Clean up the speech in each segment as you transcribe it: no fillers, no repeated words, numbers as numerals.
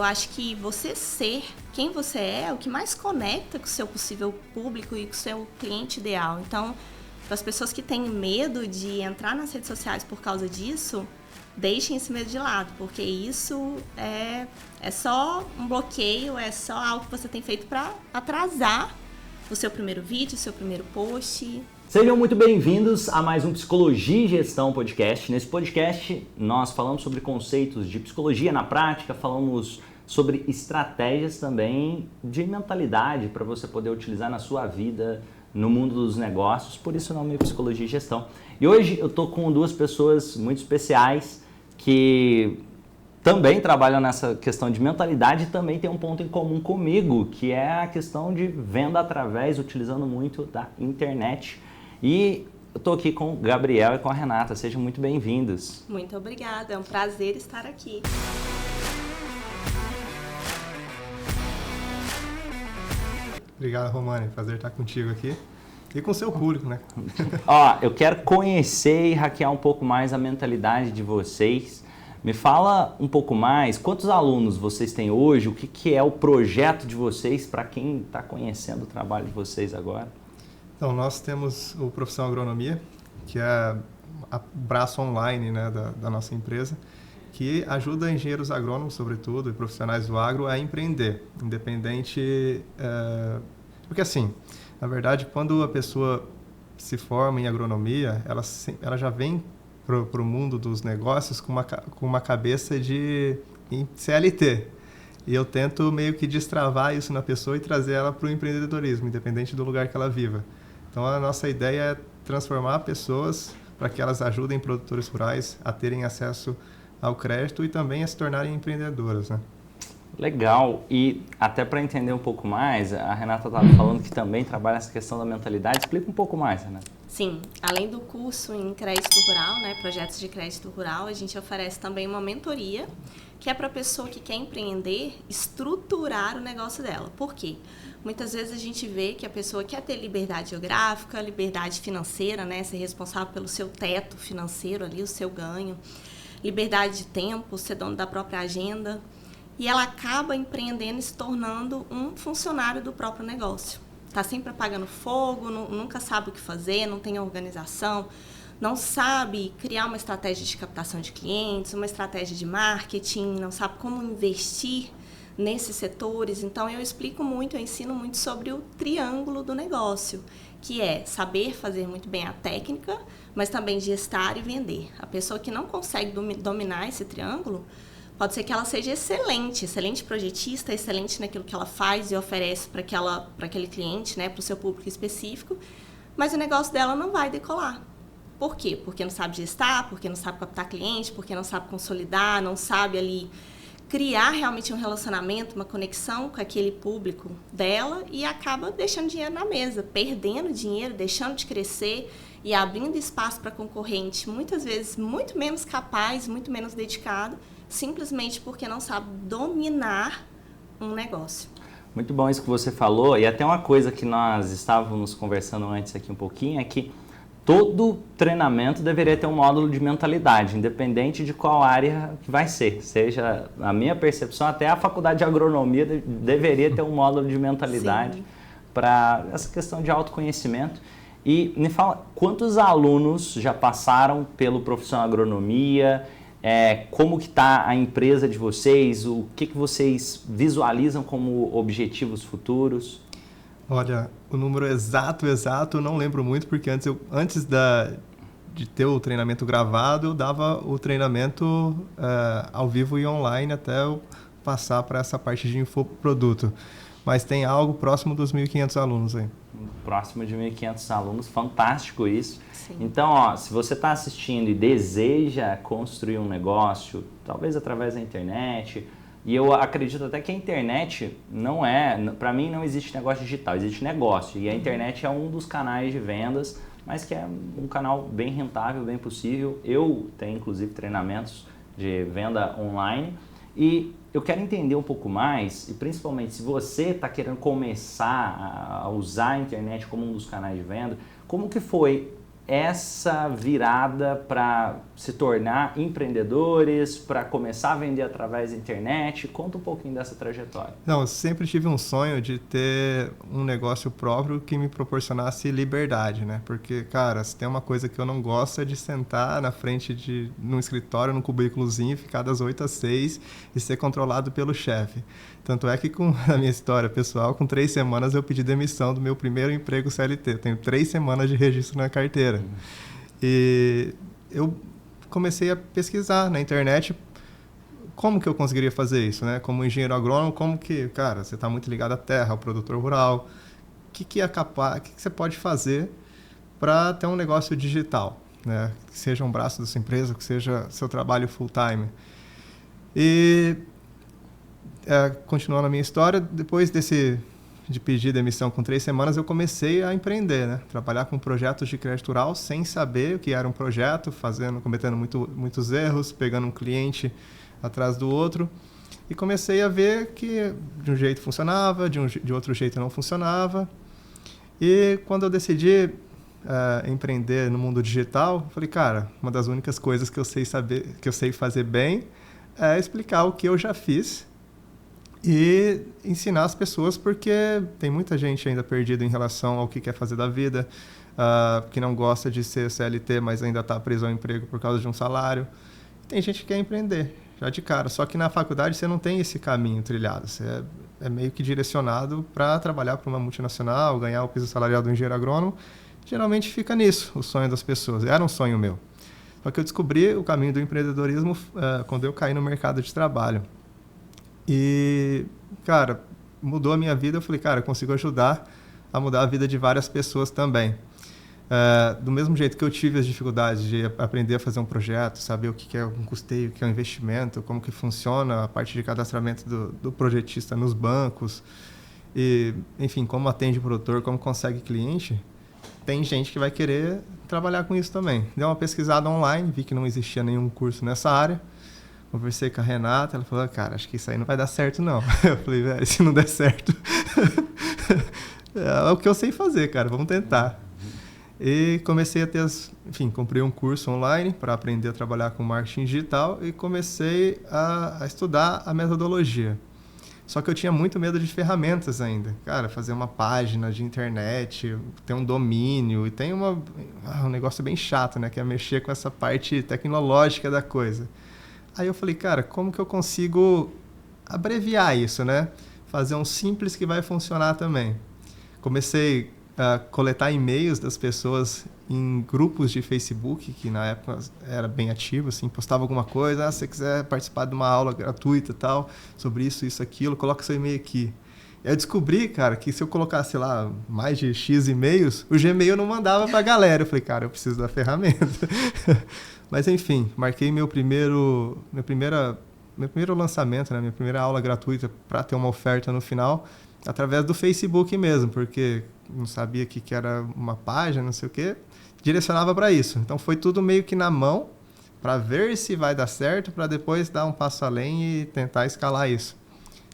acho que você ser quem você é o que mais conecta com o seu possível público e com o seu cliente ideal. Então, para as pessoas que têm medo de entrar nas redes sociais por causa disso, deixem esse medo de lado, porque isso é só um bloqueio, é só algo que você tem feito para atrasar o seu primeiro vídeo, o seu primeiro post. Sejam muito bem-vindos a mais um Psicologia e Gestão podcast. Nesse podcast nós falamos sobre conceitos de psicologia na prática, falamos sobre estratégias também de mentalidade para você poder utilizar na sua vida, no mundo dos negócios, por isso o nome é Psicologia e Gestão. E hoje eu estou com duas pessoas muito especiais que também trabalham nessa questão de mentalidade e também tem um ponto em comum comigo, que é a questão de venda através, utilizando muito da internet. E eu estou aqui com o Gabriel e com a Renata, sejam muito bem-vindos. Muito obrigada, é um prazer estar aqui. Obrigado, Romani. Prazer estar contigo aqui e com o seu público, né? Ó, eu quero conhecer e hackear um pouco mais a mentalidade de vocês. Me fala um pouco mais, quantos alunos vocês têm hoje? O que é o projeto de vocês para quem está conhecendo o trabalho de vocês agora? Então, nós temos o Profissão Agronomia, que é o braço online, né, da nossa empresa, que ajuda engenheiros agrônomos, sobretudo, e profissionais do agro a empreender, independente... Porque assim, na verdade, quando a pessoa se forma em agronomia, ela já vem para o mundo dos negócios com uma cabeça de CLT. E eu tento meio que destravar isso na pessoa e trazer ela para o empreendedorismo, independente do lugar que ela viva. Então, a nossa ideia é transformar pessoas para que elas ajudem produtores rurais a terem acesso ao crédito e também a se tornarem empreendedoras, né? Legal. E até para entender um pouco mais, a Renata estava falando que também trabalha essa questão da mentalidade. Explica um pouco mais, Renata. Sim, além do curso em crédito rural, né, projetos de crédito rural, a gente oferece também uma mentoria, que é para a pessoa que quer empreender, estruturar o negócio dela. Por quê? Muitas vezes a gente vê que a pessoa quer ter liberdade geográfica, liberdade financeira, né, ser responsável pelo seu teto financeiro ali, o seu ganho, liberdade de tempo, ser dono da própria agenda, e ela acaba empreendendo e se tornando um funcionário do próprio negócio. Está sempre apagando fogo, nunca sabe o que fazer, não tem organização, não sabe criar uma estratégia de captação de clientes, uma estratégia de marketing, não sabe como investir nesses setores. Então, eu explico muito, eu ensino muito sobre o triângulo do negócio, que é saber fazer muito bem a técnica, mas também gestar e vender. A pessoa que não consegue dominar esse triângulo, pode ser que ela seja excelente projetista, excelente naquilo que ela faz e oferece para aquele cliente, né, para o seu público específico, mas o negócio dela não vai decolar. Por quê? Porque não sabe gestar, porque não sabe captar cliente, porque não sabe consolidar, não sabe ali criar realmente um relacionamento, uma conexão com aquele público dela e acaba deixando dinheiro na mesa, perdendo dinheiro, deixando de crescer e abrindo espaço para concorrente, muitas vezes muito menos capaz, muito menos dedicado, simplesmente porque não sabe dominar um negócio. Muito bom isso que você falou, e até uma coisa que nós estávamos conversando antes aqui um pouquinho, é que todo treinamento deveria ter um módulo de mentalidade, independente de qual área que vai ser. Seja, a minha percepção, até a faculdade de agronomia deveria ter um módulo de mentalidade para essa questão de autoconhecimento. E me fala, quantos alunos já passaram pelo Profissão Agronomia? Como que está a empresa de vocês? O que vocês visualizam como objetivos futuros? Olha, o número exato, eu não lembro muito, porque antes de ter o treinamento gravado, eu dava o treinamento ao vivo e online até eu passar para essa parte de infoproduto. Mas tem algo próximo dos 1.500 alunos aí. Próximo de 1.500 alunos, fantástico isso. Sim. Então, ó, se você está assistindo e deseja construir um negócio, talvez através da internet, e eu acredito até que a internet não para mim não existe negócio digital, existe negócio, e a internet é um dos canais de vendas, mas que é um canal bem rentável, bem possível. Eu tenho inclusive treinamentos de venda online, e eu quero entender um pouco mais, e principalmente se você está querendo começar a usar a internet como um dos canais de venda, como que foi essa virada para se tornar empreendedores, para começar a vender através da internet? Conta um pouquinho dessa trajetória. Não, eu sempre tive um sonho de ter um negócio próprio que me proporcionasse liberdade, né? Porque, cara, se tem uma coisa que eu não gosto é de sentar na frente num escritório, num cubículozinho, ficar das 8 às 6 e ser controlado pelo chefe. Tanto é que com a minha história pessoal, com 3 semanas eu pedi demissão do meu primeiro emprego CLT. Tenho 3 semanas de registro na carteira. E eu comecei a pesquisar na internet como que eu conseguiria fazer isso, né? Como engenheiro agrônomo, como que, cara, você está muito ligado à terra, ao produtor rural. O que você pode fazer para ter um negócio digital, né? Que seja um braço da sua empresa, que seja seu trabalho full time. E continuando a minha história, depois de pedir demissão com 3 semanas, eu comecei a empreender, né? Trabalhar com projetos de crédito rural sem saber o que era um projeto, cometendo muitos erros, pegando um cliente atrás do outro. E comecei a ver que de um jeito funcionava, de outro jeito não funcionava. E quando eu decidi empreender no mundo digital, falei, cara, uma das únicas coisas que eu sei fazer bem é explicar o que eu já fiz e ensinar as pessoas, porque tem muita gente ainda perdida em relação ao que quer fazer da vida, que não gosta de ser CLT, mas ainda está preso ao emprego por causa de um salário. Tem gente que quer empreender, já de cara. Só que na faculdade você não tem esse caminho trilhado. Você é meio que direcionado para trabalhar para uma multinacional, ganhar o piso salarial do engenheiro agrônomo. Geralmente fica nisso, o sonho das pessoas. Era um sonho meu. Só que eu descobri o caminho do empreendedorismo quando eu caí no mercado de trabalho. E, cara, mudou a minha vida. Eu falei, cara, eu consigo ajudar a mudar a vida de várias pessoas também. Do mesmo jeito que eu tive as dificuldades de aprender a fazer um projeto, saber o que é um custeio, o que é um investimento, como que funciona a parte de cadastramento do projetista nos bancos, e, enfim, como atende o produtor, como consegue cliente, tem gente que vai querer trabalhar com isso também. Dei uma pesquisada online, vi que não existia nenhum curso nessa área. Conversei com a Renata, ela falou, cara, acho que isso aí não vai dar certo, não. Eu falei, velho, se não der certo, é o que eu sei fazer, cara, vamos tentar. E comecei a comprei um curso online para aprender a trabalhar com marketing digital e comecei a estudar a metodologia. Só que eu tinha muito medo de ferramentas ainda. Cara, fazer uma página de internet, ter um domínio, e tem um negócio bem chato, né? Que é mexer com essa parte tecnológica da coisa. Aí eu falei, cara, como que eu consigo abreviar isso, né? Fazer um simples que vai funcionar também. Comecei a coletar e-mails das pessoas em grupos de Facebook, que na época era bem ativo, assim, postava alguma coisa, se você quiser participar de uma aula gratuita e tal, sobre isso, aquilo, coloca seu e-mail aqui. Eu descobri, cara, que se eu colocasse lá mais de X e-mails, o Gmail não mandava pra galera. Eu falei, cara, eu preciso da ferramenta. Mas, enfim, marquei meu primeiro lançamento, né, minha primeira aula gratuita para ter uma oferta no final, através do Facebook mesmo, porque não sabia o que era uma página, não sei o quê, direcionava para isso. Então, foi tudo meio que na mão, para ver se vai dar certo, para depois dar um passo além e tentar escalar isso.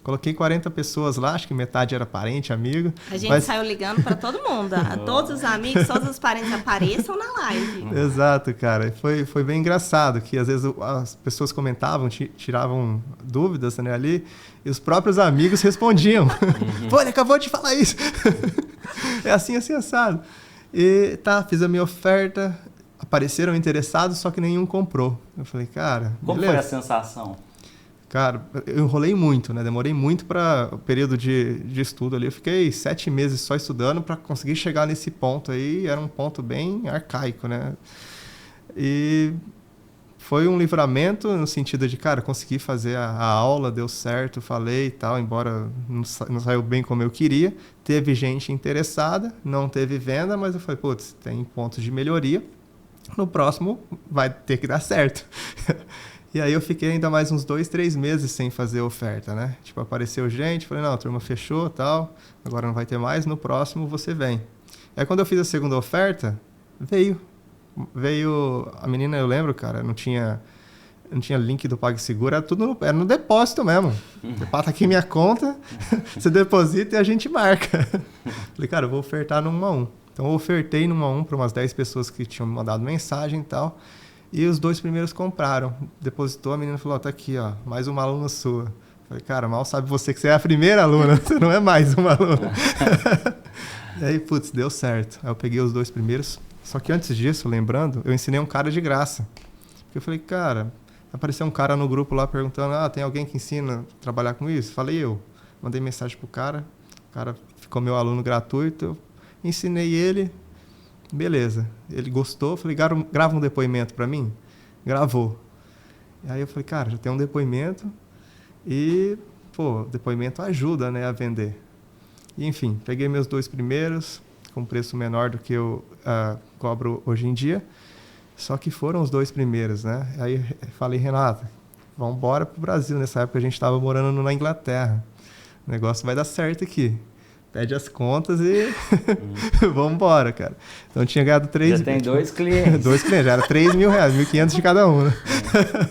Coloquei 40 pessoas lá, acho que metade era parente, amigo. A gente saiu ligando para todo mundo. Todos os amigos, todos os parentes apareçam na live. Exato, cara. Foi bem engraçado, que às vezes as pessoas comentavam, tiravam dúvidas, né, ali, e os próprios amigos respondiam. Pô, ele acabou de falar isso. É assim, assado. E fiz a minha oferta, apareceram interessados, só que nenhum comprou. Eu falei, cara, como beleza. Foi a sensação? Cara, eu enrolei muito, né? Demorei muito para o período de estudo ali. Eu fiquei 7 meses só estudando para conseguir chegar nesse ponto aí. Era um ponto bem arcaico, né? E foi um livramento no sentido de, cara, consegui fazer a aula, deu certo, falei e tal, embora não saiu bem como eu queria. Teve gente interessada, não teve venda, mas eu falei, putz, tem pontos de melhoria. No próximo vai ter que dar certo. E aí eu fiquei ainda mais uns 2, 3 meses sem fazer oferta, né? Tipo, apareceu gente, falei, não, a turma fechou, tal, agora não vai ter mais, no próximo você vem. Aí quando eu fiz a segunda oferta, veio a menina, eu lembro, cara, não tinha link do PagSeguro, era no depósito mesmo. Você passa aqui minha conta, você deposita e a gente marca. Falei, cara, eu vou ofertar no 1 a 1. Então eu ofertei numa a um para umas 10 pessoas que tinham mandado mensagem e tal. E os 2 primeiros compraram. Depositou, a menina falou, tá aqui, ó, mais uma aluna sua. Falei, cara, mal sabe você que você é a primeira aluna, você não é mais uma aluna. E aí, putz, deu certo. Aí eu peguei os 2 primeiros. Só que antes disso, lembrando, eu ensinei um cara de graça. Porque eu falei, cara, apareceu um cara no grupo lá perguntando, tem alguém que ensina a trabalhar com isso? Falei, eu. Mandei mensagem pro cara, o cara ficou meu aluno gratuito, eu ensinei ele, beleza. Ele gostou, falei, grava um depoimento para mim? Gravou. E aí eu falei, cara, já tem um depoimento e, depoimento ajuda, né, a vender. E, enfim, peguei meus 2 primeiros, com preço menor do que eu cobro hoje em dia, só que foram os 2 primeiros, né? Aí falei, Renata, vamos embora pro Brasil. Nessa época a gente estava morando na Inglaterra. O negócio vai dar certo aqui. Pede as contas e vamos embora, cara. Então tinha ganhado 3... Já tem 2 clientes. 2 clientes, já era R$3.000, 1.500 de cada um, né?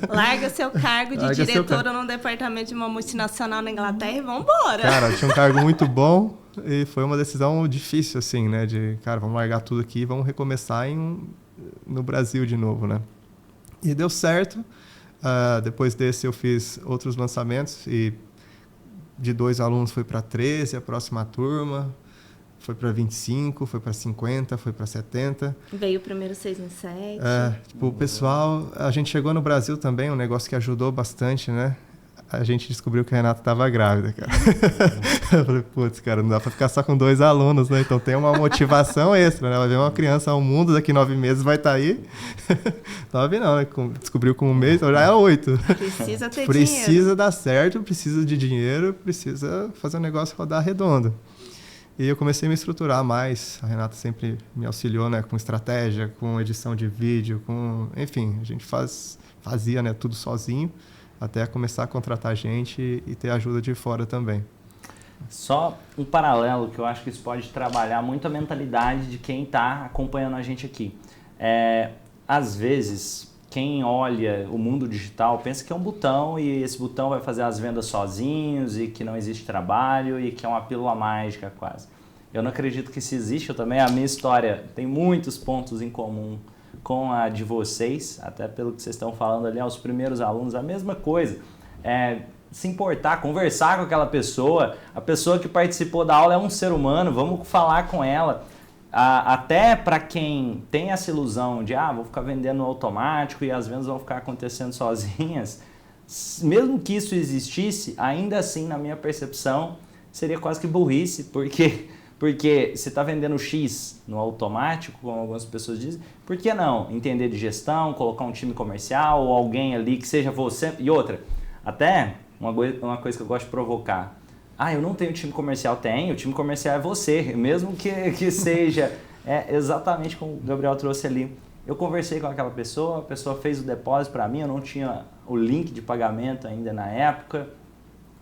Larga seu cargo de diretora num departamento de uma multinacional na Inglaterra e vamos embora. Cara, eu tinha um cargo muito bom e foi uma decisão difícil, assim, né? De, cara, vamos largar tudo aqui e vamos recomeçar no Brasil de novo, né? E deu certo. Depois desse eu fiz outros lançamentos e de 2 alunos foi para 13, a próxima turma foi para 25, foi para 50, foi para 70. Veio o primeiro 6 em 7. O pessoal, a gente chegou no Brasil também, um negócio que ajudou bastante, né? A gente descobriu que a Renata estava grávida, cara. Eu falei, putz, cara, não dá para ficar só com 2 alunos, né? Então tem uma motivação extra, né? Vai ver uma criança ao mundo, daqui 9 meses vai estar aí. 9 não, né? Descobriu com 1 mês, então já é 8. Precisa ter dinheiro. Precisa dar certo, precisa de dinheiro, precisa fazer o negócio rodar redondo. E eu comecei a me estruturar mais. A Renata sempre me auxiliou, né? Com estratégia, com edição de vídeo, enfim, a gente fazia, né? Tudo sozinho. Até começar a contratar gente e ter ajuda de fora também. Só um paralelo que eu acho que isso pode trabalhar muito a mentalidade de quem está acompanhando a gente aqui. Às vezes, quem olha o mundo digital pensa que é um botão e esse botão vai fazer as vendas sozinhos e que não existe trabalho e que é uma pílula mágica quase. Eu não acredito que isso existe. A minha história tem muitos pontos em comum com a de vocês, até pelo que vocês estão falando ali, aos primeiros alunos, a mesma coisa. Se importar, conversar com aquela pessoa, a pessoa que participou da aula é um ser humano, vamos falar com ela. Até para quem tem essa ilusão de, vou ficar vendendo automático e as vendas vão ficar acontecendo sozinhas, mesmo que isso existisse, ainda assim, na minha percepção, seria quase que burrice, porque você está vendendo X no automático, como algumas pessoas dizem, por que não entender de gestão, colocar um time comercial ou alguém ali que seja você? E outra, até uma coisa que eu gosto de provocar. Eu não tenho time comercial. Tenho, o time comercial é você, mesmo que seja exatamente como o Gabriel trouxe ali. Eu conversei com aquela pessoa, a pessoa fez o depósito para mim, eu não tinha o link de pagamento ainda na época.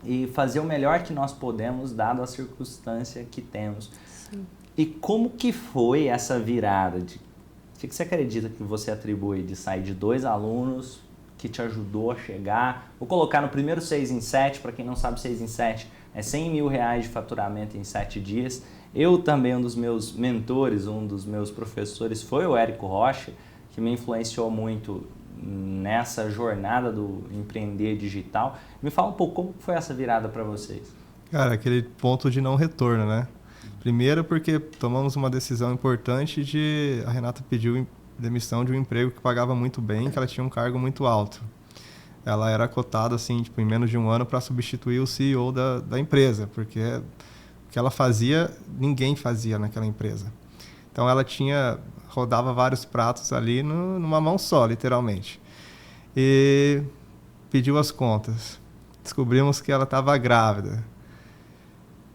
E fazer o melhor que nós podemos, dado a circunstância que temos. Sim. E como que foi essa virada? O que você acredita que você atribui de sair de 2 alunos que te ajudou a chegar? Vou colocar no primeiro 6 em 7, para quem não sabe, 6 em 7 é R$100 mil de faturamento em 7 dias. Eu também, um dos meus mentores, um dos meus professores foi o Érico Rocha, que me influenciou muito nessa jornada do empreender digital. Me fala um pouco como foi essa virada para vocês. Cara, aquele ponto de não retorno, né? Primeiro porque tomamos uma decisão importante a Renata pediu demissão de um emprego que pagava muito bem, que ela tinha um cargo muito alto. Ela era cotada assim, em menos de 1 ano para substituir o CEO da empresa, porque o que ela fazia, ninguém fazia naquela empresa. Então ela rodava vários pratos ali numa mão só, literalmente. E pediu as contas. Descobrimos que ela estava grávida.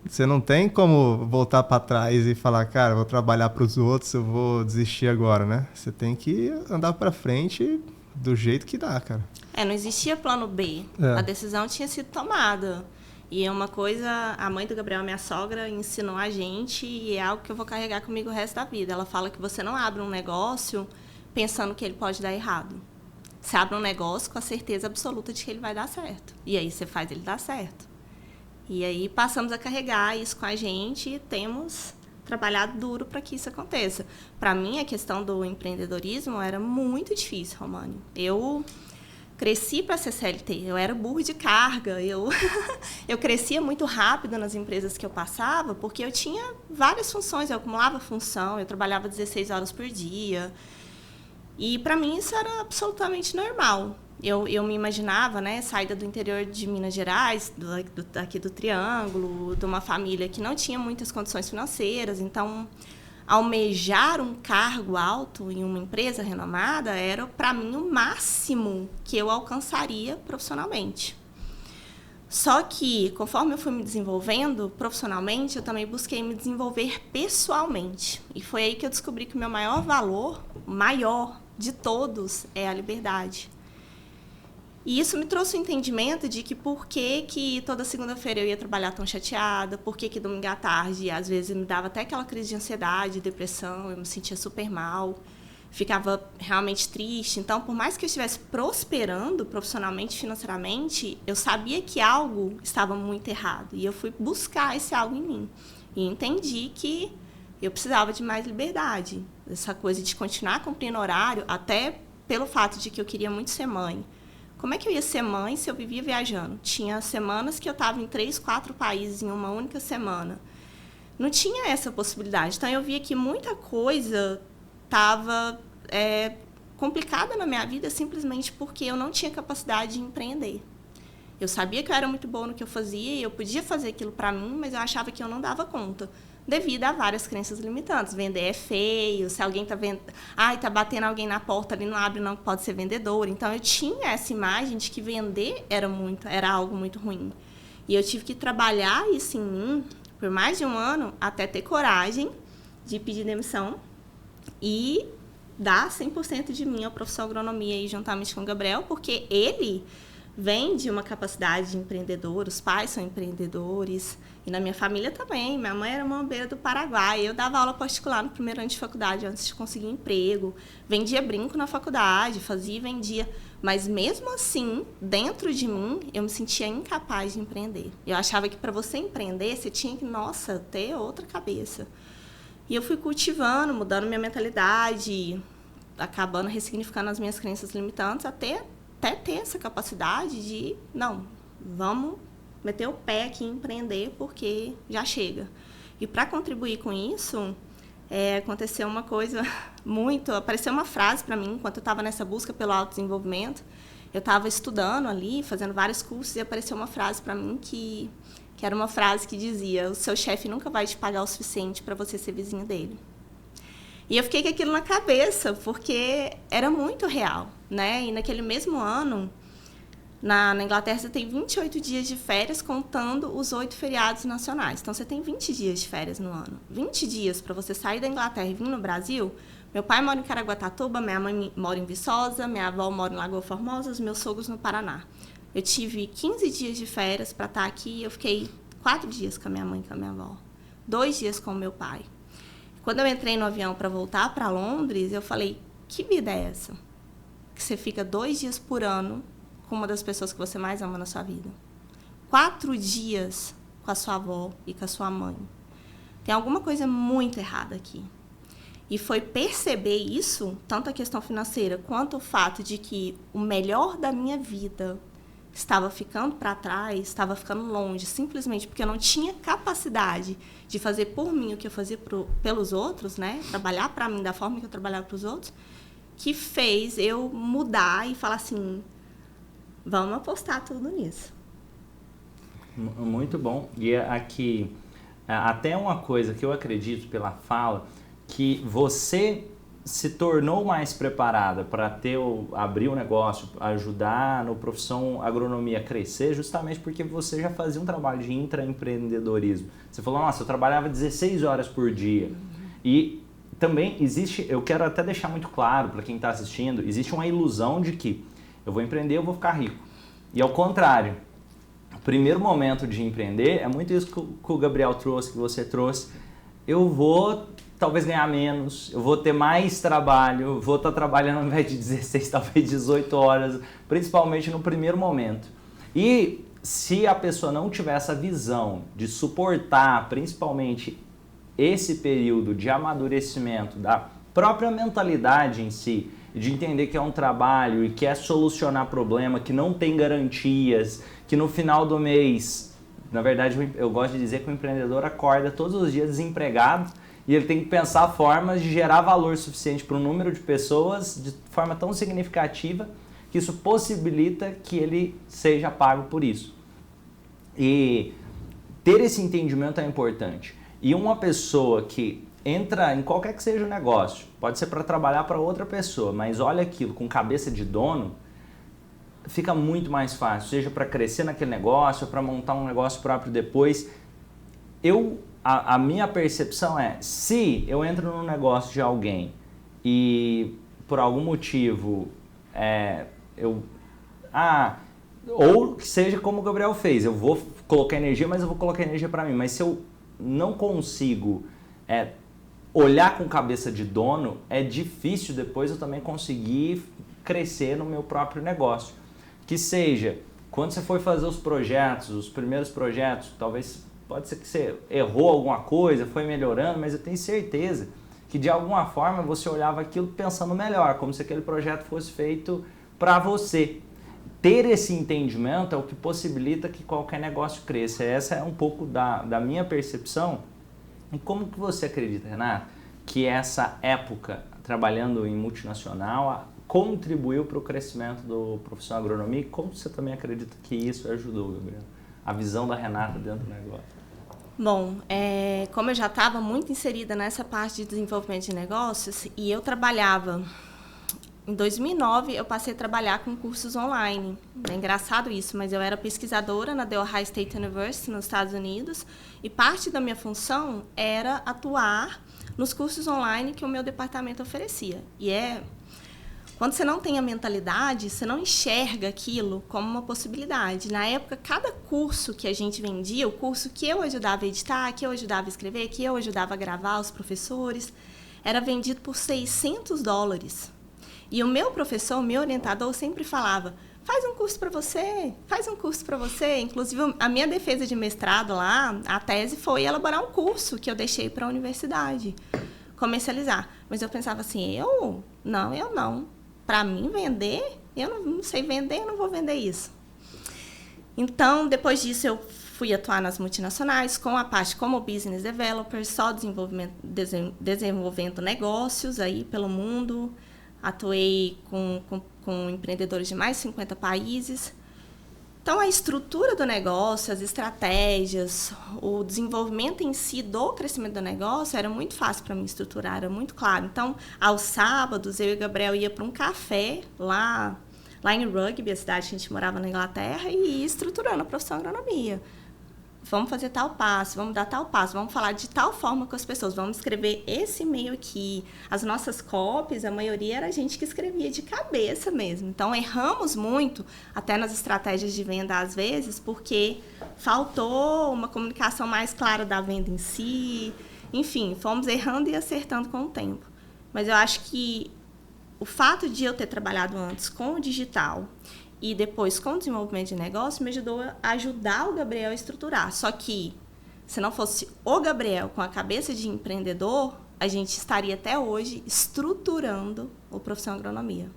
Você não tem como voltar para trás e falar, cara, vou trabalhar para os outros, eu vou desistir agora, né? Você tem que andar para frente do jeito que dá, cara. Não existia plano B. A decisão tinha sido tomada. E é uma coisa, a mãe do Gabriel, minha sogra, ensinou a gente e é algo que eu vou carregar comigo o resto da vida. Ela fala que você não abre um negócio pensando que ele pode dar errado. Você abre um negócio com a certeza absoluta de que ele vai dar certo. E aí você faz ele dar certo. E aí passamos a carregar isso com a gente e temos trabalhar duro para que isso aconteça. Para mim, a questão do empreendedorismo era muito difícil, Românio. Eu cresci para ser CLT, eu era burro de carga, eu crescia muito rápido nas empresas que eu passava, porque eu tinha várias funções, eu acumulava função, eu trabalhava 16 horas por dia, e para mim isso era absolutamente normal. Eu me imaginava, né, saída do interior de Minas Gerais, aqui do Triângulo, de uma família que não tinha muitas condições financeiras, então almejar um cargo alto em uma empresa renomada era, para mim, o máximo que eu alcançaria profissionalmente. Só que, conforme eu fui me desenvolvendo profissionalmente, eu também busquei me desenvolver pessoalmente. E foi aí que eu descobri que o meu maior valor, maior de todos, é a liberdade. E isso me trouxe o entendimento de que por que toda segunda-feira eu ia trabalhar tão chateada, por que domingo à tarde, às vezes, me dava até aquela crise de ansiedade, depressão, eu me sentia super mal, ficava realmente triste. Então, por mais que eu estivesse prosperando profissionalmente, financeiramente, eu sabia que algo estava muito errado. E eu fui buscar esse algo em mim. E entendi que eu precisava de mais liberdade. Essa coisa de continuar cumprindo horário, até pelo fato de que eu queria muito ser mãe. Como é que eu ia ser mãe se eu vivia viajando? Tinha semanas que eu estava em 3, 4 países em uma única semana. Não tinha essa possibilidade. Então, eu via que muita coisa estava complicada na minha vida simplesmente porque eu não tinha capacidade de empreender. Eu sabia que eu era muito boa no que eu fazia e eu podia fazer aquilo para mim, mas eu achava que eu não dava conta, devido a várias crenças limitantes. Vender é feio, se alguém tá batendo alguém na porta ali, não abre, não pode ser vendedor. Então, eu tinha essa imagem de que vender era algo muito ruim. E eu tive que trabalhar isso em mim por mais de um ano até ter coragem de pedir demissão e dar 100% de mim ao professor agronomia e juntamente com o Gabriel, porque ele vem de uma capacidade de empreendedor, os pais são empreendedores, e na minha família também. Minha mãe era mambeira do Paraguai, eu dava aula particular no primeiro ano de faculdade, antes de conseguir emprego, vendia brinco na faculdade, fazia e vendia, mas mesmo assim, dentro de mim, eu me sentia incapaz de empreender. Eu achava que para você empreender, você tinha que, ter outra cabeça. E eu fui cultivando, mudando minha mentalidade, acabando ressignificando as minhas crenças limitantes, até ter essa capacidade de, vamos meter o pé aqui e empreender, porque já chega. E para contribuir com isso, aconteceu uma coisa apareceu uma frase para mim, enquanto eu estava nessa busca pelo autodesenvolvimento, eu estava estudando ali, fazendo vários cursos, e apareceu uma frase para mim que era uma frase que dizia: o seu chefe nunca vai te pagar o suficiente para você ser vizinho dele. E eu fiquei com aquilo na cabeça, porque era muito real, né? E naquele mesmo ano, na Inglaterra, você tem 28 dias de férias, contando os 8 feriados nacionais. Então, você tem 20 dias de férias no ano. 20 dias para você sair da Inglaterra e vir no Brasil. Meu pai mora em Caraguatatuba, minha mãe mora em Viçosa, minha avó mora em Lagoa Formosa, os meus sogros no Paraná. Eu tive 15 dias de férias para estar aqui e eu fiquei 4 dias com a minha mãe e com a minha avó. 2 dias com o meu pai. Quando eu entrei no avião para voltar para Londres, eu falei: que vida é essa? Que você fica 2 dias por ano com uma das pessoas que você mais ama na sua vida. 4 dias com a sua avó e com a sua mãe. Tem alguma coisa muito errada aqui. E foi perceber isso, tanto a questão financeira quanto o fato de que o melhor da minha vida estava ficando para trás, estava ficando longe, simplesmente porque eu não tinha capacidade de fazer por mim o que eu fazia pelos outros, né? Trabalhar para mim da forma que eu trabalhava para os outros, que fez eu mudar e falar assim: vamos apostar tudo nisso. Muito bom. E aqui, até uma coisa que eu acredito pela fala, que você se tornou mais preparada para abrir um negócio, ajudar no profissão agronomia a crescer, justamente porque você já fazia um trabalho de intraempreendedorismo. Você falou: nossa, eu trabalhava 16 horas por dia. E também existe, eu quero até deixar muito claro para quem está assistindo, existe uma ilusão de que eu vou empreender, eu vou ficar rico. E ao contrário, o primeiro momento de empreender é muito isso que o Gabriel trouxe, que você trouxe. Eu vou talvez ganhar menos, eu vou ter mais trabalho, vou estar trabalhando ao invés de 16, talvez 18 horas, principalmente no primeiro momento. E se a pessoa não tiver essa visão de suportar, principalmente esse período de amadurecimento da própria mentalidade em si, de entender que é um trabalho e quer solucionar problema, que não tem garantias, que no final do mês, na verdade eu gosto de dizer que o empreendedor acorda todos os dias desempregado e ele tem que pensar formas de gerar valor suficiente para um número de pessoas de forma tão significativa que isso possibilita que ele seja pago por isso. E ter esse entendimento é importante. E uma pessoa que entra em qualquer que seja o negócio, pode ser para trabalhar para outra pessoa, mas olha aquilo com cabeça de dono, fica muito mais fácil, seja para crescer naquele negócio, para montar um negócio próprio depois. A minha percepção é, se eu entro num negócio de alguém e por algum motivo ou que seja como o Gabriel fez, eu vou colocar energia, mas eu vou colocar energia para mim, mas se eu não consigo olhar com cabeça de dono, é difícil depois eu também conseguir crescer no meu próprio negócio. Que seja, quando você for fazer os projetos, os primeiros projetos, talvez pode ser que você errou alguma coisa, foi melhorando, mas eu tenho certeza que de alguma forma você olhava aquilo pensando melhor, como se aquele projeto fosse feito para você. Ter esse entendimento é o que possibilita que qualquer negócio cresça. Essa é um pouco da minha percepção. E como que você acredita, Renato, que essa época trabalhando em multinacional contribuiu para o crescimento do profissional de agronomia? E como você também acredita que isso ajudou, Gabriel? A visão da Renata dentro do negócio. Bom, como eu já estava muito inserida nessa parte de desenvolvimento de negócios e eu trabalhava... Em 2009, eu passei a trabalhar com cursos online. É engraçado isso, mas eu era pesquisadora na The Ohio State University, nos Estados Unidos, e parte da minha função era atuar nos cursos online que o meu departamento oferecia. Quando você não tem a mentalidade, você não enxerga aquilo como uma possibilidade. Na época, cada curso que a gente vendia, o curso que eu ajudava a editar, que eu ajudava a escrever, que eu ajudava a gravar os professores, era vendido por $600. E o meu professor, o meu orientador, sempre falava, faz um curso para você, faz um curso para você. Inclusive, a minha defesa de mestrado lá, a tese foi elaborar um curso que eu deixei para a universidade comercializar. Mas eu pensava assim, eu não. Para mim vender, eu não sei vender, eu não vou vender isso. Então, depois disso, eu fui atuar nas multinacionais com a parte como business developer, só desenvolvendo negócios aí pelo mundo. Atuei com empreendedores de mais de 50 países. Então, a estrutura do negócio, as estratégias, o desenvolvimento em si do crescimento do negócio era muito fácil para mim estruturar, era muito claro. Então, aos sábados, eu e o Gabriel ia para um café lá em Rugby, a cidade que a gente morava na Inglaterra, e ia estruturando a profissão de agronomia. Vamos fazer tal passo, vamos dar tal passo, vamos falar de tal forma com as pessoas, vamos escrever esse e-mail aqui. As nossas copies, a maioria era a gente que escrevia de cabeça mesmo. Então, erramos muito, até nas estratégias de venda às vezes, porque faltou uma comunicação mais clara da venda em si. Enfim, fomos errando e acertando com o tempo. Mas eu acho que o fato de eu ter trabalhado antes com o digital e depois com o desenvolvimento de negócio me ajudou a ajudar o Gabriel a estruturar. Só que, se não fosse o Gabriel com a cabeça de empreendedor, a gente estaria até hoje estruturando o profissão agronomia.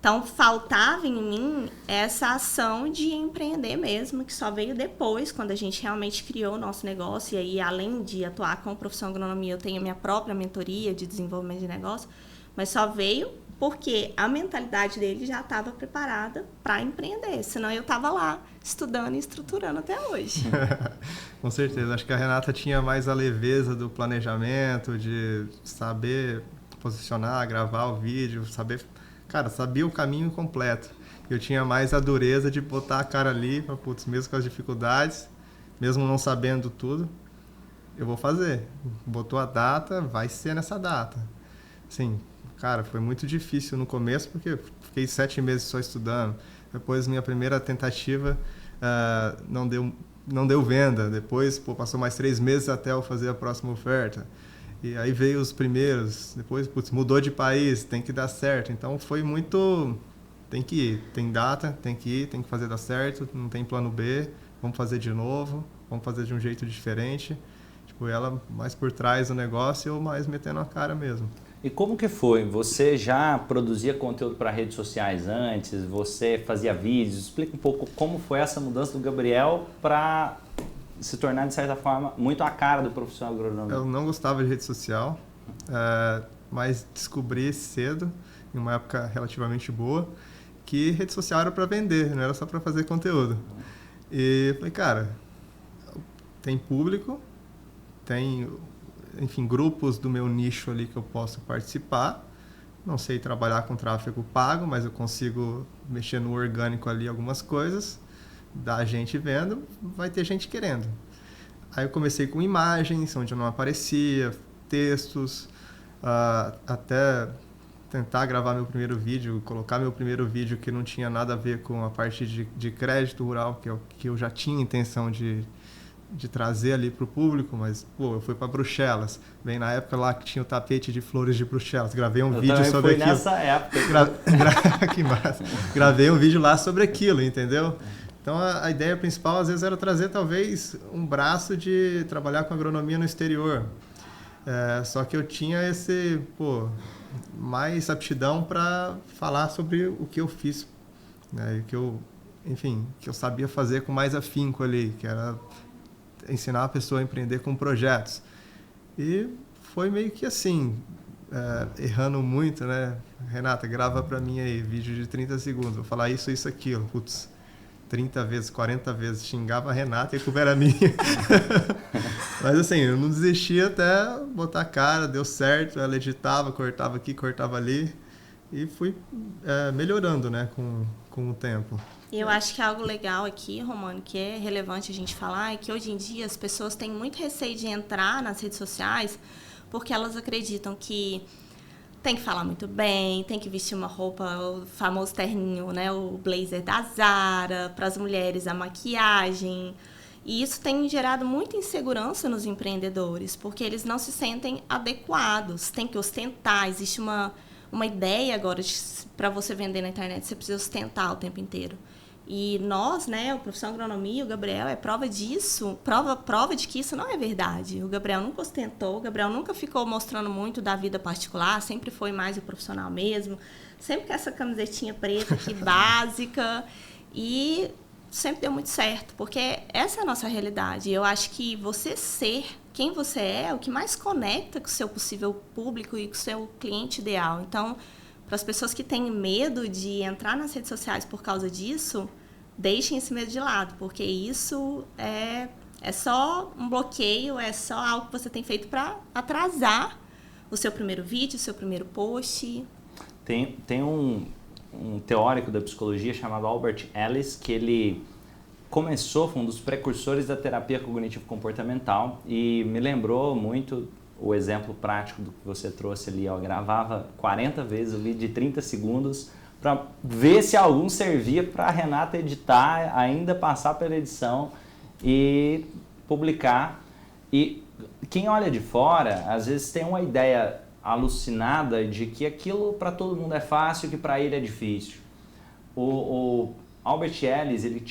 Então, faltava em mim essa ação de empreender mesmo, que só veio depois, quando a gente realmente criou o nosso negócio. E aí, além de atuar com a profissão agronomia, eu tenho a minha própria mentoria de desenvolvimento de negócio, mas só veio porque a mentalidade dele já estava preparada para empreender. Senão eu estava lá estudando e estruturando até hoje. Com certeza. Acho que a Renata tinha mais a leveza do planejamento, de saber posicionar, gravar o vídeo, sabia o caminho completo. Eu tinha mais a dureza de botar a cara ali, mesmo com as dificuldades, mesmo não sabendo tudo, eu vou fazer. Botou a data, vai ser nessa data. Sim. Cara, foi muito difícil no começo, porque fiquei 7 meses só estudando. Depois, minha primeira tentativa não deu venda. Depois, passou mais 3 meses até eu fazer a próxima oferta. E aí veio os primeiros. Depois, mudou de país, tem que dar certo. Então, foi muito... Tem que ir. Tem data, tem que ir, tem que fazer dar certo. Não tem plano B. Vamos fazer de novo. Vamos fazer de um jeito diferente. Tipo, ela mais por trás do negócio e eu mais metendo a cara mesmo. E como que foi? Você já produzia conteúdo para redes sociais antes? Você fazia vídeos? Explica um pouco como foi essa mudança do Gabriel para se tornar, de certa forma, muito a cara do profissional agronômico. Eu não gostava de rede social, mas descobri cedo, em uma época relativamente boa, que rede social era para vender, não era só para fazer conteúdo. E falei, cara, tem público, tem, enfim, grupos do meu nicho ali que eu posso participar. Não sei trabalhar com tráfego pago, mas eu consigo mexer no orgânico ali algumas coisas. Dá gente vendo, vai ter gente querendo. Aí eu comecei com imagens, onde eu não aparecia, textos, até tentar gravar meu primeiro vídeo, colocar meu primeiro vídeo que não tinha nada a ver com a parte de crédito rural, que eu já tinha intenção de trazer ali para o público, mas pô, eu fui para Bruxelas, bem na época lá que tinha o tapete de flores de Bruxelas, gravei um vídeo sobre aquilo. Nessa época. Que massa. Gravei um vídeo lá sobre aquilo, entendeu? Então a ideia principal às vezes era trazer talvez um braço de trabalhar com agronomia no exterior. Só que eu tinha mais aptidão para falar sobre o que eu fiz, né? Que eu sabia fazer com mais afinco ali, que era ensinar a pessoa a empreender com projetos. E foi meio que assim, errando muito, né? Renata, grava para mim aí, vídeo de 30 segundos, vou falar isso, aquilo. Putz, 30 vezes, 40 vezes, xingava a Renata e a culpa era minha. Mas assim, eu não desistia até botar a cara, deu certo, ela editava, cortava aqui, cortava ali e fui melhorando, né, com o tempo. E eu acho que algo legal aqui, Romano, que é relevante a gente falar, é que hoje em dia as pessoas têm muito receio de entrar nas redes sociais porque elas acreditam que tem que falar muito bem, tem que vestir uma roupa, o famoso terninho, né, o blazer da Zara, para as mulheres a maquiagem. E isso tem gerado muita insegurança nos empreendedores, porque eles não se sentem adequados, tem que ostentar. Existe uma ideia agora para você vender na internet, você precisa ostentar o tempo inteiro. E nós, né, o Profissão Agronomia, o Gabriel, é prova disso, prova de que isso não é verdade. O Gabriel nunca ostentou, o Gabriel nunca ficou mostrando muito da vida particular, sempre foi mais o profissional mesmo, sempre com essa camisetinha preta aqui, básica, e sempre deu muito certo, porque essa é a nossa realidade. Eu acho que você ser quem você é o que mais conecta com o seu possível público e com o seu cliente ideal. Então, para as pessoas que têm medo de entrar nas redes sociais por causa disso, deixem esse medo de lado, porque isso é só um bloqueio, é só algo que você tem feito para atrasar o seu primeiro vídeo, o seu primeiro post. Tem um teórico da psicologia chamado Albert Ellis, que ele foi um dos precursores da terapia cognitivo-comportamental e me lembrou muito o exemplo prático do que você trouxe ali. Eu gravava 40 vezes o vídeo de 30 segundos para ver se algum servia para a Renata editar, ainda passar pela edição e publicar. E quem olha de fora, às vezes tem uma ideia alucinada de que aquilo para todo mundo é fácil, que para ele é difícil. O Albert Ellis, ele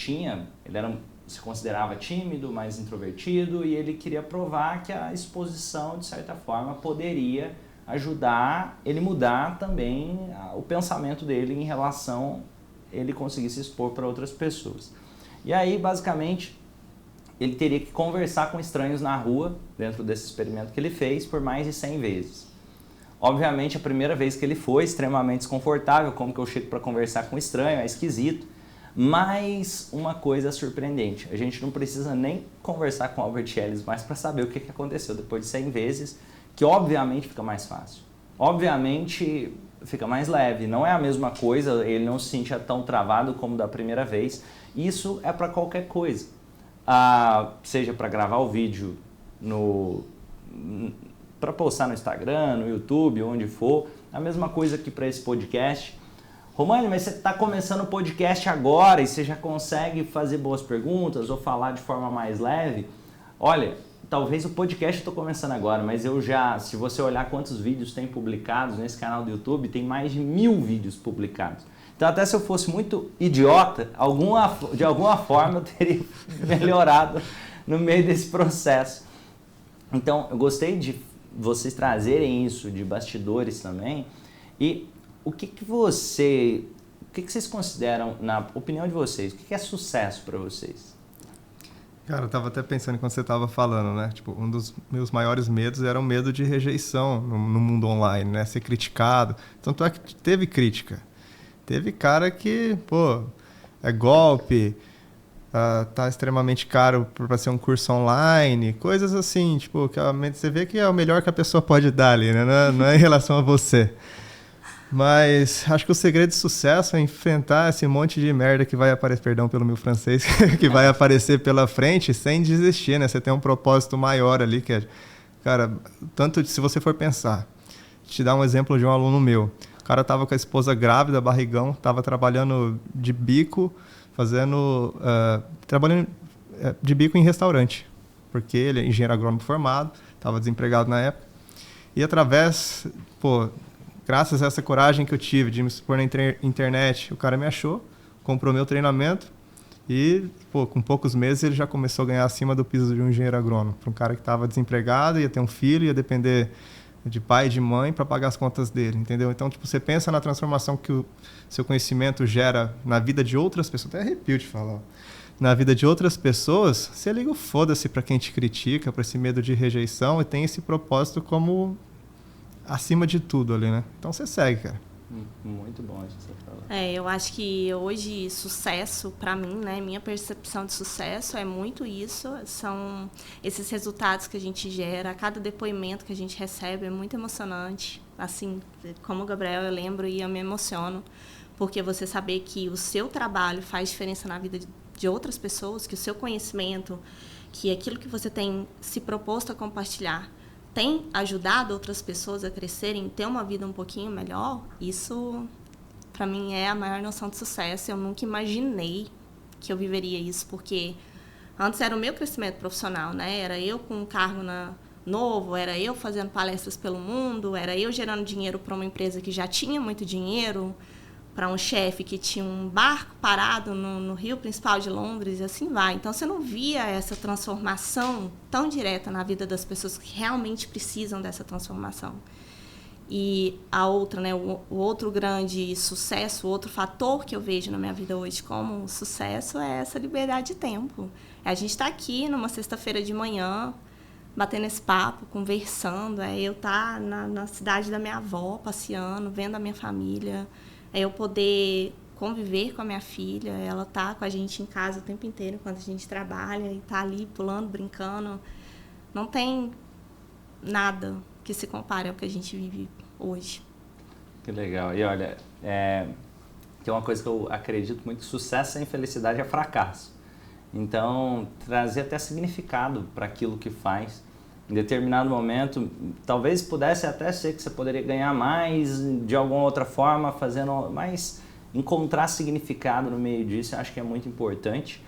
se considerava tímido, mais introvertido, e ele queria provar que a exposição, de certa forma, poderia ajudar ele mudar também o pensamento dele em relação a ele conseguir se expor para outras pessoas. E aí, basicamente, ele teria que conversar com estranhos na rua, dentro desse experimento que ele fez, por mais de 100 vezes. Obviamente, a primeira vez que ele foi, extremamente desconfortável, como que eu chego para conversar com um estranho, é esquisito. Mas uma coisa surpreendente, a gente não precisa nem conversar com o Albert Ellis mais para saber o que aconteceu depois de 100 vezes, que obviamente fica mais fácil. Obviamente fica mais leve, não é a mesma coisa, ele não se sentia tão travado como da primeira vez. Isso é para qualquer coisa, seja para gravar o vídeo para postar no Instagram, no YouTube, onde for, a mesma coisa que para esse podcast. Romani, mas você está começando o podcast agora e você já consegue fazer boas perguntas ou falar de forma mais leve? Olha, talvez o podcast eu estou começando agora, mas se você olhar quantos vídeos tem publicados nesse canal do YouTube, tem mais de 1000 vídeos publicados. Então até se eu fosse muito idiota, de alguma forma eu teria melhorado no meio desse processo. Então, eu gostei de vocês trazerem isso de bastidores também. E o que vocês consideram, na opinião de vocês, o que é sucesso para vocês? Cara, eu tava até pensando quando você tava falando, né? Tipo, um dos meus maiores medos era o medo de rejeição no mundo online, né? Ser criticado. Tanto é que teve crítica. Teve cara que, pô, é golpe, tá extremamente caro para ser um curso online, coisas assim, tipo, que você vê que é o melhor que a pessoa pode dar ali, né? Não é em relação a você. Mas acho que o segredo de sucesso é enfrentar esse monte de merda que vai aparecer, perdão pelo meu francês, que vai aparecer pela frente sem desistir, né? Você tem um propósito maior ali, que é, cara, tanto se você for pensar, te dar um exemplo de um aluno meu. O cara tava com a esposa grávida, barrigão, tava trabalhando de bico, trabalhando de bico em restaurante, porque ele é engenheiro agrônomo formado, tava desempregado na época, e através, graças a essa coragem que eu tive de me expor na internet, o cara me achou, comprou meu treinamento e, com poucos meses ele já começou a ganhar acima do piso de um engenheiro agrônomo. Para um cara que estava desempregado, ia ter um filho, ia depender de pai e de mãe para pagar as contas dele, entendeu? Então, você pensa na transformação que o seu conhecimento gera na vida de outras pessoas. Até arrepio de falar. Na vida de outras pessoas, você liga o foda-se para quem te critica, para esse medo de rejeição e tem esse propósito como acima de tudo ali, né? Então você segue, cara. Muito bom isso que você falou. Eu acho que hoje sucesso, para mim, né? Minha percepção de sucesso é muito isso. São esses resultados que a gente gera. Cada depoimento que a gente recebe é muito emocionante. Assim, como o Gabriel, eu lembro e eu me emociono. Porque você saber que o seu trabalho faz diferença na vida de outras pessoas, que o seu conhecimento, que aquilo que você tem se proposto a compartilhar tem ajudado outras pessoas a crescerem, ter uma vida um pouquinho melhor, isso, para mim, é a maior noção de sucesso. Eu nunca imaginei que eu viveria isso, porque antes era o meu crescimento profissional, né? Era eu com um cargo novo, era eu fazendo palestras pelo mundo, era eu gerando dinheiro para uma empresa que já tinha muito dinheiro, para um chefe que tinha um barco parado no rio principal de Londres, e assim vai. Então, você não via essa transformação tão direta na vida das pessoas que realmente precisam dessa transformação. E a outra, né, o outro grande sucesso, o outro fator que eu vejo na minha vida hoje como sucesso é essa liberdade de tempo. A gente está aqui numa sexta-feira de manhã, batendo esse papo, conversando, eu estar na cidade da minha avó, passeando, vendo a minha família, eu poder conviver com a minha filha, ela tá com a gente em casa o tempo inteiro enquanto a gente trabalha e tá ali pulando, brincando. Não tem nada que se compare ao que a gente vive hoje. Que legal. E olha, tem uma coisa que eu acredito muito, sucesso sem felicidade é fracasso. Então, trazer até significado para aquilo que faz. Em determinado momento, talvez pudesse até ser que você poderia ganhar mais de alguma outra forma, mas encontrar significado no meio disso, eu acho que é muito importante.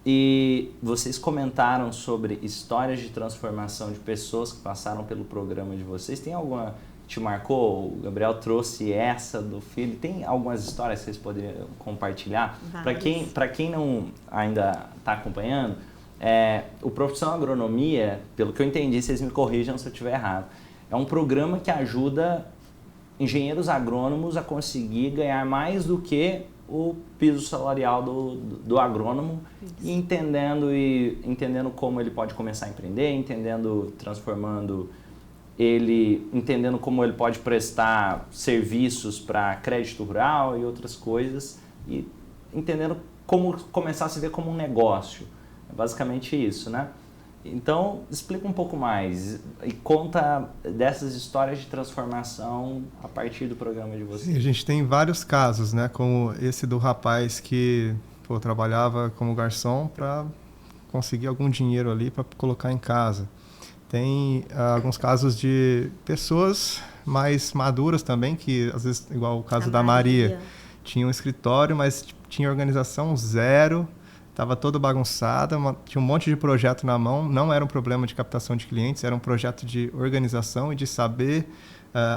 E vocês comentaram sobre histórias de transformação de pessoas que passaram pelo programa de vocês. Tem alguma que te marcou? O Gabriel trouxe essa do filho. Tem algumas histórias que vocês poderiam compartilhar? Para quem não ainda está acompanhando, o Profissão Agronomia, pelo que eu entendi, vocês me corrijam se eu estiver errado, é um programa que ajuda engenheiros agrônomos a conseguir ganhar mais do que o piso salarial do agrônomo. Isso. E entendendo como ele pode começar a empreender, entendendo como ele pode prestar serviços para crédito rural e outras coisas, e entendendo como começar a se ver como um negócio. É basicamente isso, né? Então, explica um pouco mais e conta dessas histórias de transformação a partir do programa de vocês. Sim, a gente tem vários casos, né? Como esse do rapaz que trabalhava como garçom para conseguir algum dinheiro ali para colocar em casa. Tem alguns casos de pessoas mais maduras também, que às vezes, igual o caso da Maria, tinha um escritório, mas tinha organização zero, estava toda bagunçada, tinha um monte de projeto na mão, não era um problema de captação de clientes, era um projeto de organização e de saber